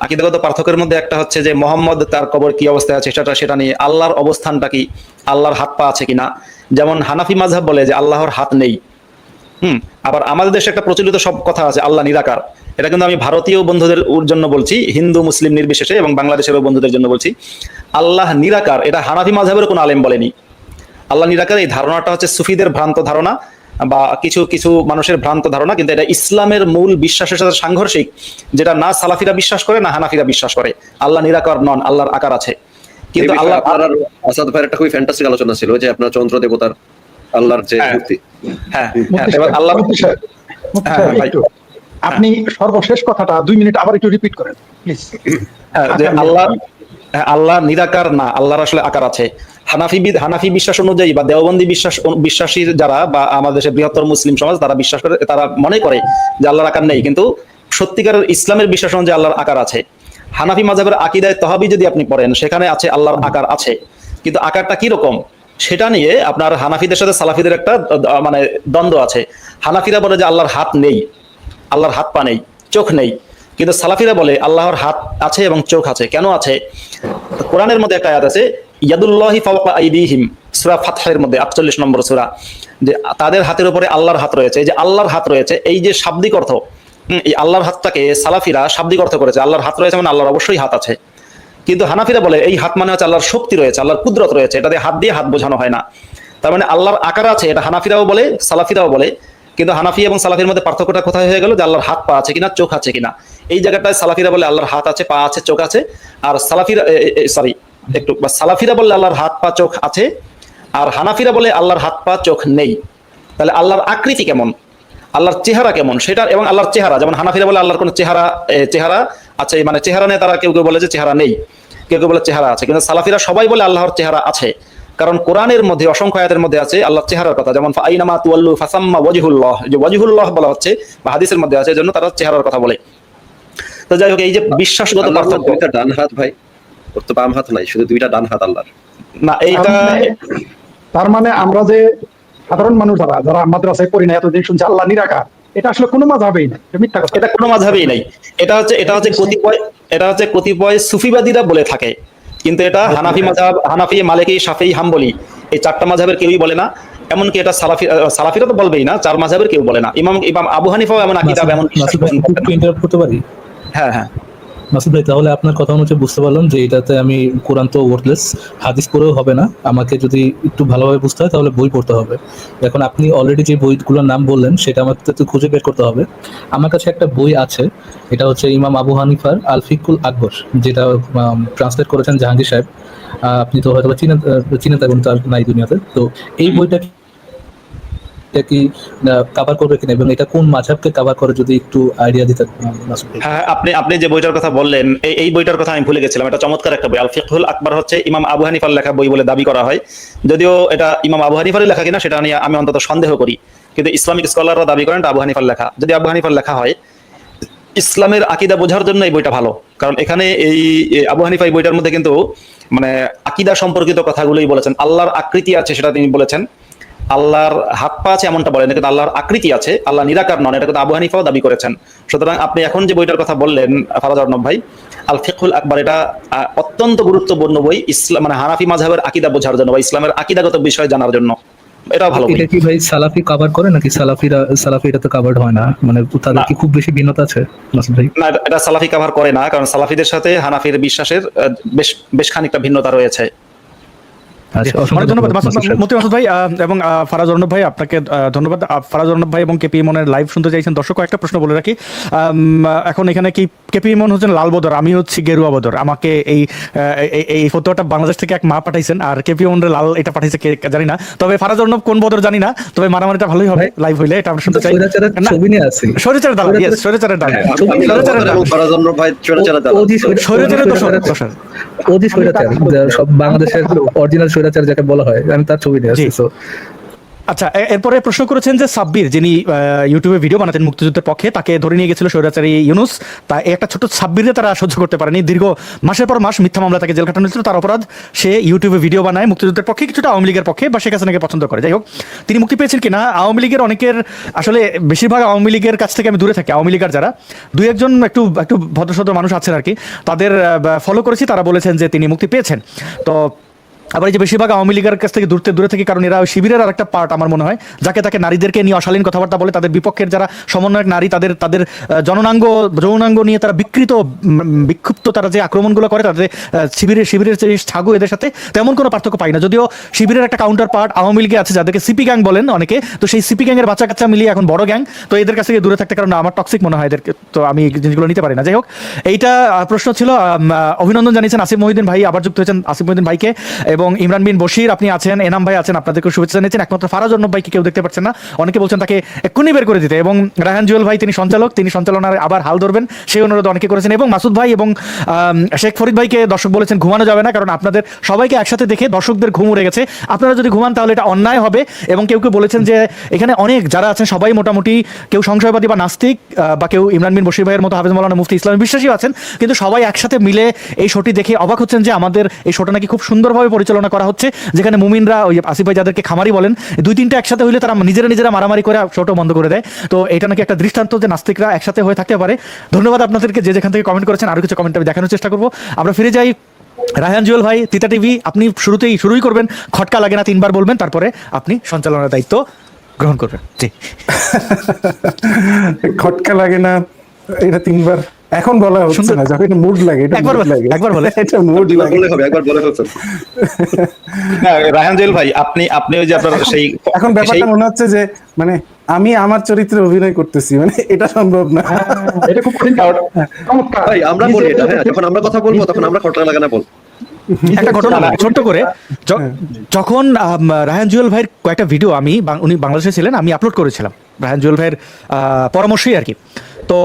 আকিদাগত পার্থক্যের মধ্যে একটা হচ্ছে যে মোহাম্মদ তার কবর কি অবস্থায় আছে সেটা নিয়ে, আল্লাহর অবস্থানটা কি, আল্লাহর হাত পা আছে কিনা। যেমন হানাফি মাযহাব বলে যে আল্লাহর হাত নেই। আবার আমাদের দেশে একটা প্রচলিত সব কথা আছে আল্লাহ নিরাকার। এটা কিন্তু আমি ভারতীয় বন্ধুদের জন্য বলছি, হিন্দু মুসলিম নির্বিশেষে, এবং বাংলাদেশেরও বন্ধুদের জন্য বলছি, আল্লাহ নিরাকার এটা হানাফি মাযহাবের কোনো আলেম বলেনি। আল্লাহ নিরাকার এই ধারণাটা হচ্ছে সুফিদের ভ্রান্ত ধারণা বা কিছু কিছু মানুষের ভ্রান্ত ধারণা, কিন্তু এটা ইসলামের মূল বিশ্বাসের সাথে সাংঘর্ষিক, যেটা না সালাফিরা বিশ্বাস করে না হানাফিরা বিশ্বাস করে। আল্লাহ নিরাকার নন, আল্লাহর আকার আছে। কিন্তু আল্লাহ, আপনার আসাদ ভাইয়ের একটা খুবই ফ্যান্টাস্টিক আলোচনা ছিল, যে আপনার চন্দ্র দেবতার আল্লাহর যে মূর্তি। হ্যাঁ, এবার আল্লাহ, ভাই আপনি সর্বশেষ কথাটা 2 মিনিট আবার একটু রিপিট করেন প্লিজ। যে আল্লাহ নিরাকার না, আল্লাহর আসলে আকার আছে। হানাফি বিশ্বাস অনুযায়ী বা দেওবন্দি বিশ্বাসী যারা বা আমাদের দেশের বৃহত্তর মুসলিম সমাজ, তারা বিশ্বাস করে, তারা মনে করে যে আল্লাহর আকার নেই, কিন্তু সত্যিকারের ইসলামের বিশ্বাস অনুযায়ী আল্লাহর আকার আছে। হানাফি মাযহাবের আকিদায়ে তাহাবি যদি আপনি পড়েন, সেখানে আছে আল্লাহর আকার আছে, কিন্তু আকারটা কি রকম সেটা নিয়ে আপনার হানাফিদের সাথে সালাফিদের একটা মানে দ্বন্দ্ব আছে। হানাফিরা বলে যে আল্লাহর হাত নেই, আল্লাহর হাত পা নেই, চোখ নেই, কিন্তু সালাফিরা বলে আল্লাহর হাত আছে এবং চোখ আছে। কেন আছে? কোরআনের মধ্যে একটা আয়াত আছে, ইয়াদুল্লাহি ফাওকা আইদিহিম, সূরা ফাতহের মধ্যে 48 নম্বর সূরা, যে তাদের হাতের উপরে আল্লাহর হাত রয়েছে। এই যে আল্লাহর হাত রয়েছে, এই যে শাব্দিক অর্থ, এই আল্লাহর হাতটাকে সালাফিরা শাব্দিক অর্থ করেছে, আল্লাহর হাত রয়েছে মানে আল্লাহর অবশ্যই হাত আছে। কিন্তু হানাফিরা বলে এই হাত মানে হচ্ছে আল্লাহর শক্তি রয়েছে, আল্লাহর কুদরত রয়েছে, এটা দিয়ে হাত বোঝানো হয় না। তার মানে আল্লাহর আকার আছে, এটা হানাফিরাও বলে সালাফিরাও বলে। কিন্তু হানাফি এবং সালাফির মধ্যে পার্থক্যটা কোথায় হয়ে গেল, যে আল্লাহর হাত পা আছে কিনা, চোখ আছে কিনা। এই জায়গাটায় সালাফিরা বলে আল্লাহর হাত আছে, পা আছে, চোখ আছে, আর সালাফিরা বলে আল্লাহর হাত পা চোখ আছে, আর হানাফিরা বলে আল্লাহর হাত পা চোখ নেই। তাহলে আল্লাহর আকৃতি কেমন, আল্লাহর চেহারা কেমন সেটা, এবং আল্লাহর চেহারা, যেমন হানাফিরা বলে আল্লাহর কোনো চেহারা আছে, মানে চেহারা নেই, তারা কেউ কেউ বলে যে চেহারা নেই, কেউ কেউ বলে চেহারা আছে। কিন্তু সালাফিরা সবাই বলে আল্লাহর চেহারা আছে, কারণ কোরআনের মধ্যে অসংখ্য আয়াতের মধ্যে আছে আল্লাহর চেহারার কথা। যেমন আইনামা তুওয়াল্লু ফাসাম্মা ওয়াজহুল্লাহ, যে ওয়াজহুল্লাহ বলা হচ্ছে বা হাদিসের মধ্যে আছে, জন্য তারা চেহারার কথা বলে। তো যাই হোক, এই যে বিশ্বাসগত পার্থক্য, দুইটা ডান হাত ভাই, ওর তো বাম হাত নাই, শুধু দুইটা ডান হাত আল্লাহর। না এইটা, তার মানে আমরা যে সাধারণ মানুষ যারা মাদ্রাসায় পড়ি না, এতদিন শুনছি আল্লাহ নিরাকার, এটা আসলে কোনো মাযহাবেই নাই, মিথ্যা কথা। এটা কোনো মাযহাবেই নাই। এটা হচ্ছে কতিপয় সুফিবাদীরা বলে থাকে, কিন্তু এটা হানাফি মাযহাব, হানাফি, মালিকি, শাফিঈ, হাম্বলি এই 4টা মাযহাবের কেউই বলে না। এমনকি এটা সালাফিরা তো বলবেই না, 4 মাযহাবের কেউ বলে না। ইমাম আবু হানিফাও এমন আকীদা, এমন ইন্টারাপ্ট করতে পারি? হ্যাঁ হ্যাঁ, মাসুদ ভাই, তাহলে আপনার কথা অনুযায়ী বুঝতে পারলাম যে এটাতে আমি কোরআন তো ওয়ার্ডলেস, হাদিস পড়েও হবে না, আমাকে যদি একটু ভালোভাবে বুঝতে হয় তাহলে বই পড়তে হবে। এখন আপনি অলরেডি যে বইগুলোর নাম বললেন সেটা আমাকে তো খুঁজে বের করতে হবে। আমার কাছে একটা বই আছে, এটা হচ্ছে ইমাম আবু হানিফার আল ফিকুল আকবর, যেটা ট্রান্সলেট করেছেন জাহাঙ্গীর সাহেব। আপনি তো হয়তো চিনে থাকবেন, তার নাই দুনিয়াতে। তো এই বইটা কি কভার করবে কিনা, এবং এটা কোন মাযহাবকে কভার করে, যদি একটু আইডিয়া দিতেন মাসুদ ভাই। হ্যাঁ, আপনি যে বইটার কথা বললেন, এই বইটার কথা আমি ভুলে গেছিলাম। এটা চমৎকার একটা বই, আল ফিকহুল আকবর হচ্ছে ইমাম আবু হানিফার লেখা বই বলে দাবি করা হয়। যদিও এটা ইমাম আবু হানিফার লেখা কিনা সেটা নিয়ে আমি অন্তত সন্দেহ করি, কিন্তু ইসলামিক স্কলাররা দাবি করেন এটা আবু হানিফার লেখা। যদি আবু হানিফার লেখা হয়, ইসলামের আকীদা বোঝার জন্য এই বইটা ভালো, কারণ এখানে এই আবু হানিফা এই বইটার মধ্যে কিন্তু মানে আকীদা সম্পর্কিত কথাগুলোই বলেছেন। আল্লাহর আকৃতি আছে সেটা তিনি বলেছেন, আল্লাহর হাত পা আছে এমনটা বলেন, কিন্তু আল্লাহর আকৃতি আছে, আল্লাহ নিরাকার নন, এটা কিন্তু আবু হানিফাও দাবি করেছেন। সুতরাং আপনি এখন যে বইটার কথা বললেন ফারাজ অর্ণব ভাই, আল ফিকহুল আকবার, এটা অত্যন্ত গুরুত্বপূর্ণ বই ইসলাম মানে হানাফি মাযহাবের আকীদা বোঝার জন্য বা ইসলামের আকীদাগত বিষয় জানার জন্য। এটা ভালো বই। এটা কি ভাই সালাফি কভার করে নাকি সালাফি এটা তো কভারড হয় না, মানে তাদের কি খুব বেশি ভিন্নতা আছে মাসুদ ভাই? না, এটা সালাফি কভার করে না, কারণ সালাফিদের সাথে হানাফির বিশ্বাসের বেশ খানিকটা ভিন্নতা রয়েছে। আচ্ছা, অনেক ধন্যবাদ মতি মাসুদ ভাই এবং ফারাজ অর্ণব ভাই, আপনাকে ধন্যবাদ। ফারাজ অর্ণব ভাই এবং কেপি ইমনের লাইভ শুনতে চাইছেন দর্শক। একটা প্রশ্ন বলে রাখি, এখন এখানে কি কেপি ইমন হচ্ছেন লাল বদর, আমি হচ্ছি গেরুয়া বদর। আমাকে এই ফটোটা বাংলাদেশ থেকে এক মা পাঠাইছেন, আর কেপি ইমনের লাল এটা পাঠাইছে কে জানি না, তবে ফারাজ অর্ণব কোন বদর জানি না, তবে মারামারিটা ভালোই হবে লাইভ হইলে, এটা আমরা শুনতে চাই। ছবি নিয়ে আছে শরীরের দালাল, ইয়েস শরীরের দালাল, এবং ফারাজ অর্ণব ভাই চোরাচারের দালাল। শরীরের দোষর। ওজি স্বৈরাচার, সব বাংলাদেশের অরিজিনাল স্বৈরাচার যাকে বলা হয়, আমি তার ছবি নিয়ে আসছি। আচ্ছা, এরপরে প্রশ্ন করেছেন যে সাব্বির যিনি ইউটিউবে ভিডিও বানাতেন মুক্তিযুদ্ধের পক্ষে, তাকে ধরে নিয়ে গেছিল স্বৈরাচারী ইউনুস। তা একটা ছোট সাব্বিরে তারা সহ্য করতে পারেনি, দীর্ঘ মাসের পর মাস মিথ্যা মামলা তাকে জেল খাটানো হয়েছিল। তার অপরাধ সে ইউটিউবে ভিডিও বানায় মুক্তিযুদ্ধের পক্ষে, কিছুটা আওয়ামী লীগের পক্ষে বা শেখ হাসিনাকে পছন্দ করে। যাই হোক, তিনি মুক্তি পেয়েছেন কিনা, আওয়ামী লীগের অনেকের আসলে বেশিরভাগ আওয়ামী লীগের কাছ থেকে আমি দূরে থাকি, আওয়ামী লীগের যারা দুই একজন একটু ভদ্রসদ্র মানুষ আছেন আর কি, তাদের ফলো করেছি, তারা বলেছেন যে তিনি মুক্তি পেয়েছেন। তো আবার এই যে বেশিরভাগ আওয়ামী লীগের কাছ থেকে দূরে থেকে, কারণ এরা শিবিরের আর একটা পার্ট আমার মনে হয়, যাকে তাকে নারীদেরকে নিয়ে অশালীন কথাবার্তা বলে, তাদের বিপক্ষের যারা সমন্বয়ক নারী তাদের যৌনাঙ্গ নিয়ে তারা বিক্ষুব্ধ তারা যে আক্রমণগুলো করে, তাদের শিবিরের যে ছাগু এদের সাথে তেমন কোনো পার্থক্য পাই না। যদিও শিবিরের একটা কাউন্টার পার্ট আওয়ামী লীগে আছে, যাদেরকে সিপি গ্যাং বলেন অনেকে, তো সেই সিপি গ্যাংয়ের বাচ্চা কাচ্চা মিলিয়ে এখন বড় গ্যাং, তো এদের কাছ থেকে দূরে থাকতে, কারণ আমার টক্সিক মনে হয় এদেরকে, তো আমি এই জিনিসগুলো নিতে পারি না। যাই হোক, এইটা প্রশ্ন ছিল। অভিনন্দন জানিয়েছেন আসিফ মহিউদ্দিন ভাই, আবার যুক্ত হয়েছেন আসিফ মহিউদ্দিন ভাইকে, এবং ইমরান বিন বশির আপনি আছেন, এনাম ভাই আছেন, আপনাদেরকে শুভেচ্ছা জানিয়েছেন। একমাত্র ফারাজ অর্ণব ভাইকে কেউ দেখতে পাচ্ছেন না, অনেকে বলছেন তাকে এক্ষুনি বের করে দিতে, এবং রায়হান জুয়েল ভাই তিনি সঞ্চালক, তিনি সঞ্চালনার আবার হাল ধরবেন সেই অনুরোধ অনেকে করেছেন, এবং মাসুদ ভাই এবং শেখ ফরিদ ভাইকে দর্শক বলেছেন ঘুমানো যাবে না, কারণ আপনাদের সবাইকে একসাথে দেখে দর্শকদের ঘুম উড়ে গেছে, আপনারা যদি ঘুমান তাহলে এটা অন্যায় হবে। এবং কেউ বলেছেন যে এখানে অনেক যারা আছেন সবাই মোটামুটি কেউ সংশয়বাদী বা নাস্তিক, বা কেউ ইমরান বিন বশির ভাইয়ের মতো হাফেজ মাওলানা মুফতি ইসলামী বিশ্বাসীও আছেন, কিন্তু সবাই একসাথে মিলে এই শোটি দেখে অবাক হচ্ছেন যে আমাদের এই শোটা নাকি খুব সুন্দরভাবে পরিচালনা করা হচ্ছে, যেখানে মুমিনরা ওই আসিফ ভাই যাদেরকে খামারি বলেন, দুই তিনটা একসাথে হইলে তারা নিজেরা মারামারি করে শোটা বন্ধ করে দেয়। তো এটা নাকি একটা দৃষ্টান্ত যে নাস্তিকরা একসাথে হয়ে থাকতে পারে। ধন্যবাদ আপনাদেরকে যে যেখান থেকে কমেন্ট করেছেন, আরো কিছু কমেন্ট আমি দেখানোর চেষ্টা করবো। আমরা ফিরে যাই। রায়হান জুয়েল ভাই, তিতা টিভি, আপনি শুরুই করবেন, খটকা লাগে না 3 বার বলবেন, তারপরে আপনি সঞ্চালনের দায়িত্ব গ্রহণ করবেন। জি। খটকা লাগে না এটা 3 বার এখন বলা হচ্ছে না, যখন মুড লাগে এটা একবার বলে এটা মুড লাগে হবে, একবার বলে ফেলছেন। রায়হান জুয়েল ভাই, আপনি ওই যে আপনার সেই এখন ব্যাপারটা মনে হচ্ছে যে মানে আমি আমার চরিত্রে অভিনয় করতেছি, মানে এটা সম্ভব না। এটা খুব চমৎকার ভাই আমরা বলি এটা, হ্যাঁ, যখন আমরা কথা বলবো তখন আমরা খটকা লাগে না বল। একটা ঘটনা ছোট্ট করে, যখন রায়হান জুয়েল ভাইয়ের কয়েকটা ভিডিও উনি বাংলাদেশে ছিলেন, আমি আপলোড করেছিলাম রায়হান জুয়েল ভাইয়ের পরামর্শই আর কি। তো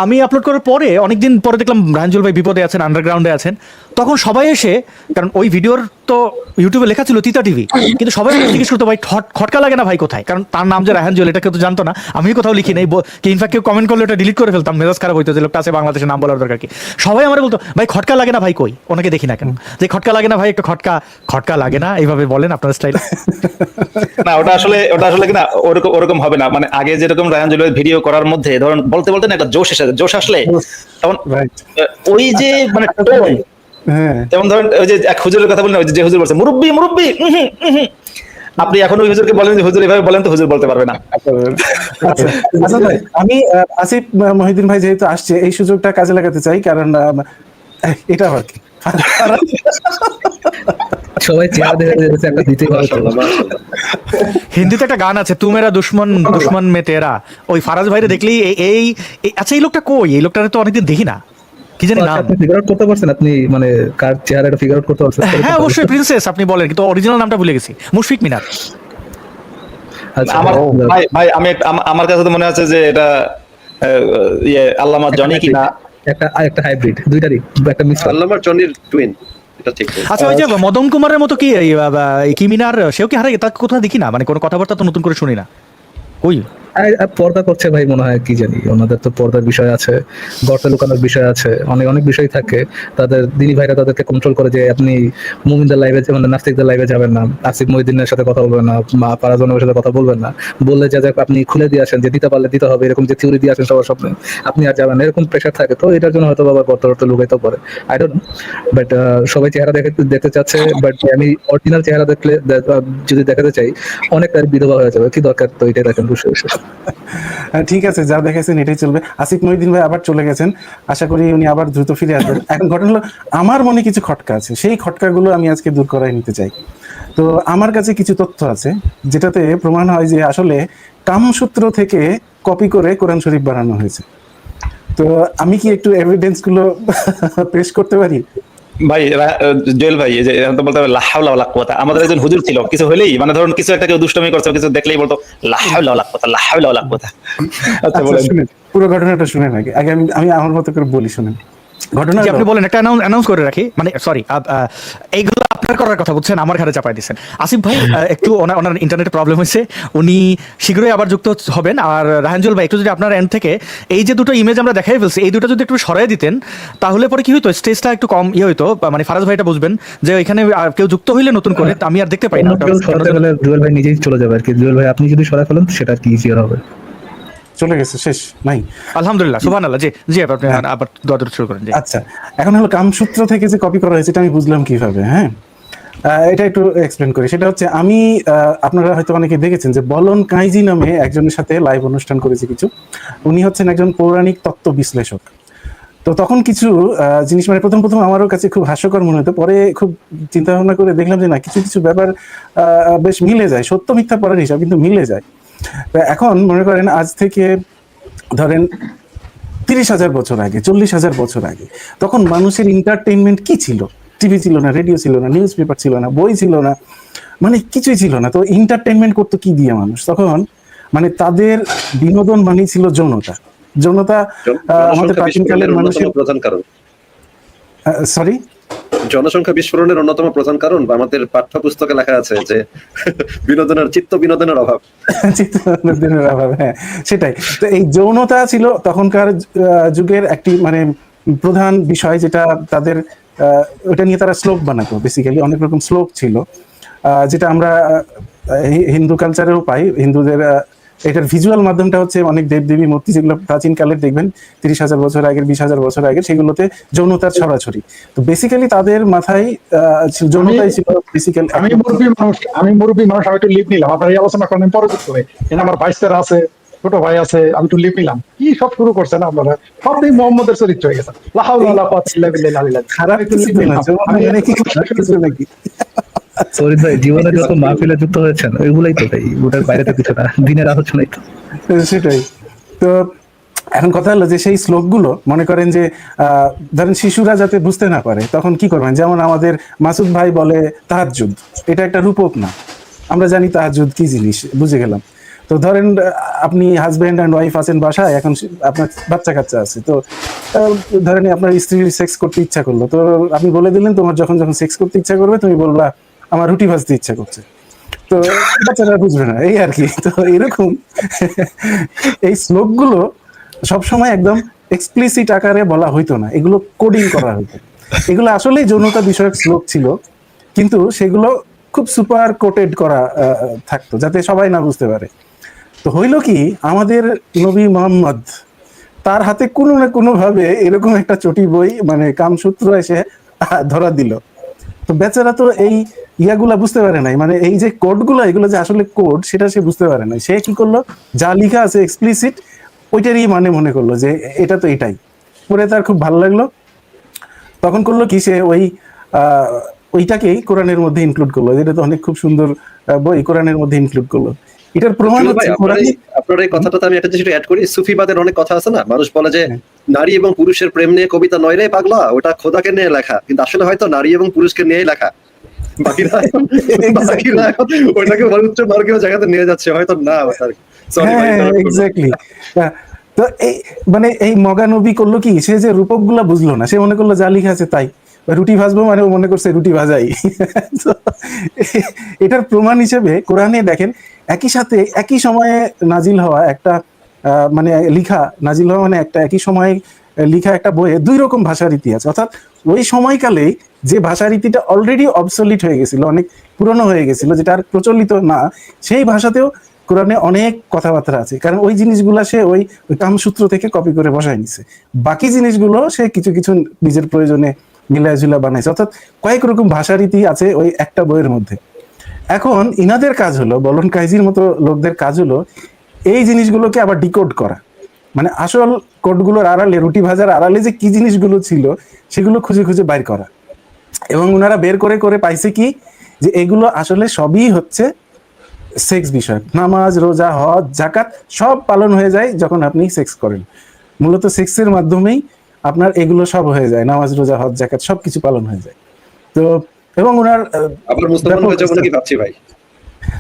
আমি আপলোড করার পরে অনেকদিন পরে দেখলাম রায়হান জুয়েল ভাই বিপদে আছেন, আন্ডারগ্রাউন্ডে আছেন। তখন সবাই এসে, কারণ ওই ভিডিওর তো ইউটিউবে লেখা ছিল তিতা টিভি, কিন্তু সবাই জিজ্ঞেস করতো ভাই খটকা লাগে না ভাই কোথায়, কারণ তার নাম যে রায়হান জুয়েল এটা কেউ তো জানতো না, আমি কোথাও লিখি নাই, ইনফ্যাক্ট কেউ কমেন্ট করলে ওটা ডিলিট করে ফেলতাম, মেজাজ খারাপ হইতো যে লোকটা আছে বাংলাদেশের নাম বলার দরকার কি। সবাই আমার বলতো ভাই খটকা লাগে না ভাই কই, ওনাকে দেখি না কেন, যে খটকা লাগে না ভাই, একটা খটকা লাগে না, এইভাবে বলেন আপনার স্টাইলে। না, ওটা আসলে কিনা ওরকম হবে না, মানে আগে যেরকম রায়হান জুয়েলের ভিডিও করার মধ্যে ধরুন বলতে না একটা জোশ আসলে তখন ওই যে মানে যেমন ধরেন ওই যে এক হুজুরের কথা বললেন, ওই যে হুজুর বলছে মুরব্বি, আপনি এখন ওই হুজুরকে বলেন যে হুজুর এভাবে বলেন, তো হুজুর বলতে পারবে না। আচ্ছা ভাই, আমি আসিফ মহিউদ্দিন ভাই যেহেতু আসছে, এই সুযোগটা কাজে লাগাতে চাই, কারণ এটা আর কি সবাই চেহারা দেখে একটা দিতে ভালো। হিন্দিতে একটা গান আছে, তু মেরা দুশ্মন মে তেরা, ওই ফারাজ ভাইরে দেখলেই আচ্ছা এই লোকটা কই, এই লোকটারে তো অনেকদিন দেখি না, কি জানি নাম। আপনি ফিগার আউট করতে পারছেন, আপনি মানে কার চেহারাটা ফিগার আউট করতে পারছেন? হ্যাঁ অবশ্যই, প্রিন্সেস আপনি বলেন, কিন্তু অরিজিনাল নামটা ভুলে গেছি, মুশফিক মিনার। ভাই আমার কাছে তো মনে আছে যে এটা আল্লামা জনি কিনা, একটা হাইব্রিড, দুইটারই একটা মিক্স। আল্লামা জনির টুইন, এটা ঠিক। আচ্ছা ওই যে মদন কুমারের মতো কি মিনার, সেও কি হারাই, তাকে কোথাও দেখি না, মানে কোনো কথাবার্তা তো নতুন করে শুনি না, কই পর্দা করছে ভাই, মনে হয় কি জানি, ওনাদের তো পর্দার বিষয় আছে, গর্তে লুকানোর বিষয় আছে, অনেক অনেক বিষয় থাকে। তাদের দিনী ভাইরা তাদেরকে কন্ট্রোল করে যে আপনি মুমিনদের লাইভে, মানে নাস্তিকদের লাইভে যাবেন না, আসিফ মহিউদ্দিনের সাথে কথা বলবেন না, মা পারাজনের সাথে কথা বলবেন না, বললে যে আপনি খুলে দিয়ে আসেন, যে দিতে পারলে দিতে হবে, এরকম যে থিওরি দিয়ে আসেন সবার সামনে, আপনি আর যাবেন, এরকম প্রেশার থাকে। তো এটার জন্য হয়তো বাবা গর্ত লুকাইতে পারে, আই ডোন্ট নো। বাট সবাই চেহারা দেখতে চাচ্ছে, বাট আমি অরিজিনাল চেহারা দেখলে যদি দেখাতে চাই, অনেক তার বিধবা হয়ে যাবে, কি দরকার? তো এটাই দেখেন বিষয়। ঠিক আছে, যা দেখাইছেন এটাই চলবে। আসিফ মহিউদ্দিন ভাই আবার চলে গেছেন, আশা করি উনি আবার দ্রুত ফিরে আসবেন। এখন ঘটনা হলো, আমার মনে কিছু খটকা আছে, সেই খটকাগুলো আমি আজকে দূর করাই নিতে চাই। তো আমার কাছে কিছু তথ্য আছে যেটাতে প্রমাণ হয় যে আসলে কামসূত্র থেকে কপি করে কোরআন শরীফ বানানো হয়েছে। তো আমি কি একটু এভিডেন্স গুলো পেশ করতে পারি? ভাই জুয়েল ভাই, এই যে এখন তো বলতে হবে লা হাওলা ওয়ালা কুওয়াতা। আমাদের একজন হুজুর ছিল, কিছু হলেই মানে ধরুন কিছু একটা কেউ দুষ্টমি করছে, কিছু দেখলেই বলতো লা হাওলা ওয়ালা কুওয়াতা, লা হাওলা ওয়ালা কুওয়াতা। আচ্ছা আচ্ছা বলেন। শুনেন, পুরো ঘটনাটা শুনেন আগে আগে আমি আমার মতো করে বলি, শুনেন। ঘটনা যে আপনি হলো- বলেন একটা অ্যানাউন্স করে রাখি, মানে সরি, এইগুলো আপনার করার কথা বলছেন, আমার ঘরে চাপাই দিচ্ছেন। আসিফ ভাই একটু ওনার ইন্টারনেটে প্রবলেম হয়েছে, উনি শীঘ্রই আবার যুক্ত হবেন। আর রাহানজুল ভাই, একটু যদি আপনার এন্ড থেকে এই যে দুটো ইমেজ আমরা দেখাই ফেলছি, এই দুটো যদি একটু সরাই দিতেন, তাহলে পরে কি হইতো, স্টেজটা একটু কম হইতো, মানে ফারাজ ভাইটা বুঝবেন যে এখানে কেউ যুক্ত হইলে নতুন করে আমি আর দেখতে পাই না। অন্য কেউ সরাতে গেলে জুয়েল ভাই নিজেই চলে যাবে আর কি। জুয়েল ভাই আপনি যদি সরাই ফেলেন, সেটা আর কি ইজিয়ার হবে। চলে গেছে, শেষ নাই। আলহামদুলিল্লাহ, সুবহানাল্লাহ। জি জি, আপনি আবার দোয়া শুরু করেন। জি আচ্ছা, এখন হলো কামসূত্র থেকে যে কপি করা হয়েছে এটা আমি বুঝলাম কিভাবে। হ্যাঁ, এটা একটু এক্সপ্লেন করি। সেটা হচ্ছে, আমি আপনারা হয়তো অনেকে দেখেছেন যে বলন কাইজি নামে একজনের সাথে লাইভ অনুষ্ঠান করেছি কিছু। উনি হচ্ছেন একজন পৌরাণিক তত্ত্ব বিশ্লেষক। তো তখন কিছু জিনিস মানে প্রথম প্রথম আমারও কাছে খুব হাস্যকর মনে হতো, পরে খুব চিন্তা ভাবনা করে দেখলাম যে না, কিছু কিছু ব্যাপার বেশ মিলে যায়, সত্য মিথ্যা পড়ার হিসাব কিন্তু মিলে যায়। তো এখন মনে করেন আজ থেকে ধরেন 30,000 বছর আগে, 40,000 বছর আগে, তখন মানুষের এন্টারটেইনমেন্ট কি ছিল? টিভি ছিল না, রেডিও ছিল না, নিউজ পেপার ছিল না, বই ছিল না, মানে কিছুই ছিল না। তো এন্টারটেইনমেন্ট করতো কি দিয়ে মানুষ তখন? মানে তাদের বিনোদন মানে ছিল যৌনতা। যৌনতা আমাদের জনসংখ্যা প্রাচীনকালের বিস্ফোরণের মানুষের, অন্যতম প্রধান কারণ। সরি, জনসংখ্যা বিস্ফোরণের অন্যতম প্রধান কারণ আমাদের পাঠ্যপুস্তকে লেখা আছে যে চিত্ত বিনোদনের অভাব। চিত্তবিনোদনের অভাব, হ্যাঁ সেটাই। তো এই যৌনতা ছিল তখনকার যুগের একটি মানে প্রধান বিষয়, যেটা তাদের ওটা নিয়ে তারা শ্লোক বানাতো। বেসিক্যালি অনেক রকম শ্লোক ছিল, যেটা আমরা হিন্দু কালচারেও পাই। হিন্দুদের এটার ভিজুয়াল মাধ্যমটা হচ্ছে অনেক দেবদেবী মূর্তি, যেগুলো প্রাচীন কালের দেখবেন 30,000 বছর আগের, 20,000 বছর আগের, সেগুলোতে যৌনতার ছড়াছড়ি। তো বেসিক্যালি তাদের মাথায় যৌনতাই ছিল বেসিক্যাল। আমি মুরব্বী মানুষ, আমি একটু লিপ নিলাম। আপনার এই আলোচনা করেন পরে যুক্ত হয়ে, এখানে আমার ভাইস্তারা আছে, ছোট ভাই আছে, আমি একটু লিপ নিলাম। কি সব শুরু করছেন আপনারা? সবই মোহাম্মদের চরিত্র হয়ে গেছে। লা হাওলা ওয়ালা কুওয়াতা ইল্লা বিল্লাহ। খারাপ একটু কিছু লিপ না, নিলাম। যৌনতা মানে কি খারাপ কিছু নাকি? সরি ভাই, জীবনে যত মাহফিলে যুক্ত হয়েছেন ওইগুলাই তো ভাই, ওটার বাইরে তো কিছু না, দিনের আলোচনাই তো। সেটাই তো। এখন কথা হলো যে সেই শ্লোকগুলো মনে করেন যে ধরেন শিশুরা যাতে বুঝতে না পারে, তখন কি করবেন? যেমন আমাদের মাসুদ ভাই বলে তাহাজ্জুদ, এটা একটা রূপক না, আমরা জানি তাহাজ্জুদ কি জিনিস, বুঝে গেলাম। তো ধরেন আপনি হাজব্যান্ড অ্যান্ড ওয়াইফ আছেন বাসায়, এখন আপনার বাচ্চা কাচ্চা আছে, তো ধরেন আপনার স্ত্রীর সেক্স করতে ইচ্ছা করলো, তো আপনি বলে দিলেন তোমার যখন যখন সেক্স করতে ইচ্ছা করবে তুমি বলবা আমার রুটি ভাজতে ইচ্ছা করছে, তো বাচ্চারা বুঝবে না, এই আর কি। তো এরকম এই শ্লোকগুলো সবসময় একদম এক্সপ্লিসিট আকারে বলা হইতো না, এগুলো কোডিং করা হইতো। এগুলো আসলেই যৌনতা বিষয়ক শ্লোক ছিল, কিন্তু সেগুলো খুব সুপার কোটেড করা থাকতো যাতে সবাই না বুঝতে পারে। তো হইল কি, আমাদের নবী মোহাম্মদ, তার হাতে কোনো না কোনো ভাবে এরকম একটা চটি বই মানে কামসূত্র এসে ধরা দিল। তো বেচারা তো এই ইয়াগুলা বুঝতে পারে নাই, মানে এই যে কোডগুলো, এগুলো যে আসলে কোড সেটা সে বুঝতে পারে নাই। সে কি করলো, যা লেখা আছে এক্সপ্লিসিট ওইটারই মানে মনে করলো যে এটা তো এটাই। পরে তার খুব ভালো লাগলো, তখন করলো কি, সে ওইটাকেই কোরআনের মধ্যে ইনক্লুড করলো। এটা তো অনেক খুব সুন্দর বই, কোরআনের মধ্যে ইনক্লুড করলো। এটার প্রমাণ হচ্ছে আপনার এই কথাটাতে আমি একটা জিনিস অ্যাড করি। সুফিবাদের অনেক কথা আছে না, মানুষ বলে যে নারী এবং পুরুষের প্রেম নিয়ে কবিতা নয় রে পাগলা, ওটা খোদাকে নিয়ে লেখা, কিন্তু আসলে হয়তো নারী এবং পুরুষকে নিয়েই লেখা। বাকিরা ওইটাকে উচ্চ মার্গীয় জায়গাতে নিয়ে যাচ্ছে, হয়তো না। এক্স্যাক্টলি। তো এই মানে এই মগানবী করলো কি, সে যে রূপক গুলা বুঝলো না, সে মনে করলো যা লিখা আছে তাই, রুটি ভাজবো মানে ও মনে করছে রুটি ভাজাই। এটার প্রমাণ হিসেবে কোরআনে দেখেন একই সাথে একই সময়ে নাজিল হওয়া একটা মানে লিখা নাজিল হওয়া মানে একটা একই সময়ে লিখা একটা বইয়ে দুই রকম ভাষারীতি আছে, অর্থাৎ ওই সময়কালে যে ভাষারীতিটা অলরেডি অবসলিট হয়ে গেছিল, অনেক পুরনো হয়ে গেছিল, যেটা আর প্রচলিত না, সেই ভাষাতেও কোরআনে অনেক কথাবার্তা আছে, কারণ ওই জিনিসগুলো সে ওই কামসূত্র থেকে কপি করে বসায় নিছে। বাকি জিনিসগুলো সে কিছু কিছু নিজের প্রয়োজনে মিলায় বানাইছে, অর্থাৎ কয়েক রকম ভাষারীতি আছে ওই একটা বইয়ের মধ্যে। এখন ইনাদের কাজ হলো, বলন কাইজির মতো লোকদের কাজ হলো এই জিনিসগুলোকে আবার ডিকোড করা, মানে আসল কোডগুলোর আড়ালে, রুটি ভাজার আড়ালে যে কি জিনিসগুলো ছিল সেগুলো খুঁজে খুঁজে বাইর করা। এবং ওনারা বের করে করে পাইছে কি, যে এগুলো আসলে সবই হচ্ছে সেক্স বিষয়। নামাজ, রোজা, হজ, যাকাত সব পালন হয়ে যায় যখন আপনি সেক্স করেন। মূলত সেক্সের মাধ্যমেই আপনার এগুলো সব হয়ে যায়, নামাজ, রোজা, হজ, যাকাত সবকিছু পালন হয়ে যায়। তো এবং ওনার আপনার মুসলমান হয়েছে বলে কি ভাবছি ভাই।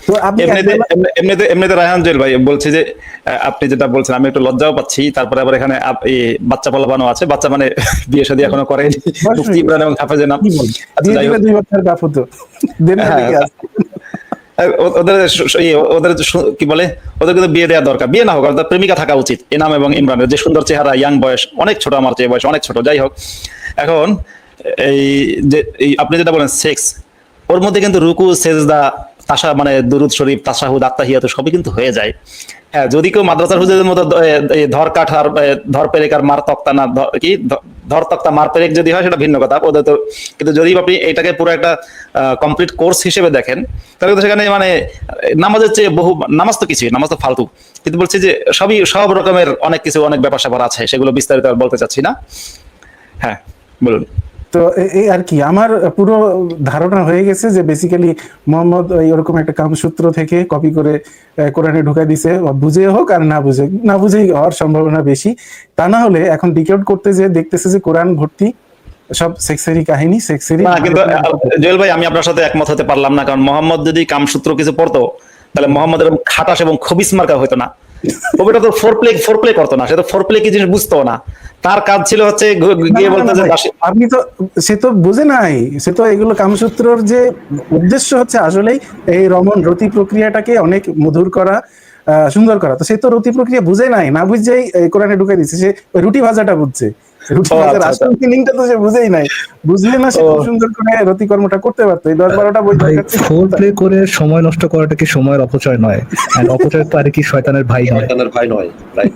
তো আপনি এমনিতে রায়হান জুয়েল ভাই বলছে যে আপনি যেটা বলছেন আমি একটু লজ্জাও পাচ্ছি, তারপরে আবার এখানে বাচ্চা পোলাপানও আছে, বাচ্চা মানে বিয়ে শাদী এখনো করেনি, মুফতি ইমরান এবং হাফেজের নাম। আচ্ছা, যাই হোক, 2 বছর বাপ হতো দেন না দেখে আসছে। ওদের কি বলে, ওদের কিন্তু বিয়ে দেওয়া দরকার, বিয়ে না হোক তার প্রেমিকা থাকা উচিত। এনাম এবং ইমরানের যে সুন্দর চেহারা, ইয়াং বয়স, অনেক ছোট, আমার চেয়ে বয়স অনেক ছোট। যাই হোক, এখন এই যে আপনি যেটা বলেন সেক্স, ওর মধ্যে কিন্তু রুকু, সেজদা, তাশা মানে দুরুদ শরীফ, তাশাহুদ, আত্তাহিয়াত সবই কিন্তু হয়ে যায়। হ্যাঁ, যদি কেউ মাদ্রাসার হুজুরের মতো ধর কাঠ আর ধর পেরেক আর মার তক্তা না, কি ধর তক্তা মার পেরেক যদি হয় সেটা ভিন্ন কথা ওদের তো। কিন্তু যদি আপনি এটাকে পুরো একটা কমপ্লিট কোর্স হিসেবে দেখেন, তাহলে তো সেখানে মানে নামাজের চেয়ে বহু, নামাজ তো কিছুই, নামাজ তো ফালতু, কিন্তু বলছি যে সব রকমের অনেক কিছু, অনেক ব্যাপার স্যাপার আছে, সেগুলো বিস্তারিত আর বলতে চাচ্ছি না। হ্যাঁ বলুন। তো এই আর কি আমার পুরো ধারণা হয়ে গেছে যে বেসিক্যালি মোহাম্মদ এরকম একটা কামসূত্র থেকে কপি করে কোরআনে ঢুকাই দিছে, বুঝে হোক আর না বুঝেই হওয়ার সম্ভাবনা বেশি। তা না হলে এখন ডিকোড করতে যে দেখতেছে যে কোরআন ভর্তি সব সেক্সেরই কাহিনী, সেক্সেরই। না, কিন্তু জুয়েল ভাই আমি আপনার সাথে একমত হতে পারলাম না, কারণ মোহাম্মদ যদি কামসূত্র কিছু পড়তো তাহলে মোহাম্মদ এরকম খাটাস এবং খবিস মার্কা হইতো না। ওটা তো ফোর প্লে করতো না, সে তো ফোর প্লে কি জিনিস বুঝতো না। তার কাজ ছিল হচ্ছে গিয়ে বলতো যে আপনি তো, সে তো বুঝে নাই, সে তো এগুলো কামসূত্রর যে উদ্দেশ্য হচ্ছে আসলেই এই রতি প্রক্রিয়াটাকে অনেক মধুর করা, সুন্দর করা। তো সে তো রতি প্রক্রিয়া বুঝে নাই, না বুঝেই কোরআনে ঢুকাই দিচ্ছে। সে ওই রুটি ভাজাটা বুঝছে, রুটি ভাজার আসল ফিলিংটা তো সে বুঝেই নাই। বুঝলে না সে খুব সুন্দর করে রতি কর্মটা করতে পারতো। এই 10-12টা বই ফোর প্লে করে সময় নষ্ট করাটা কি সময়ের অপচয় নয়? অপচয় তো আর কি শয়তানের ভাই নয়। ভাই নয়, রাইট।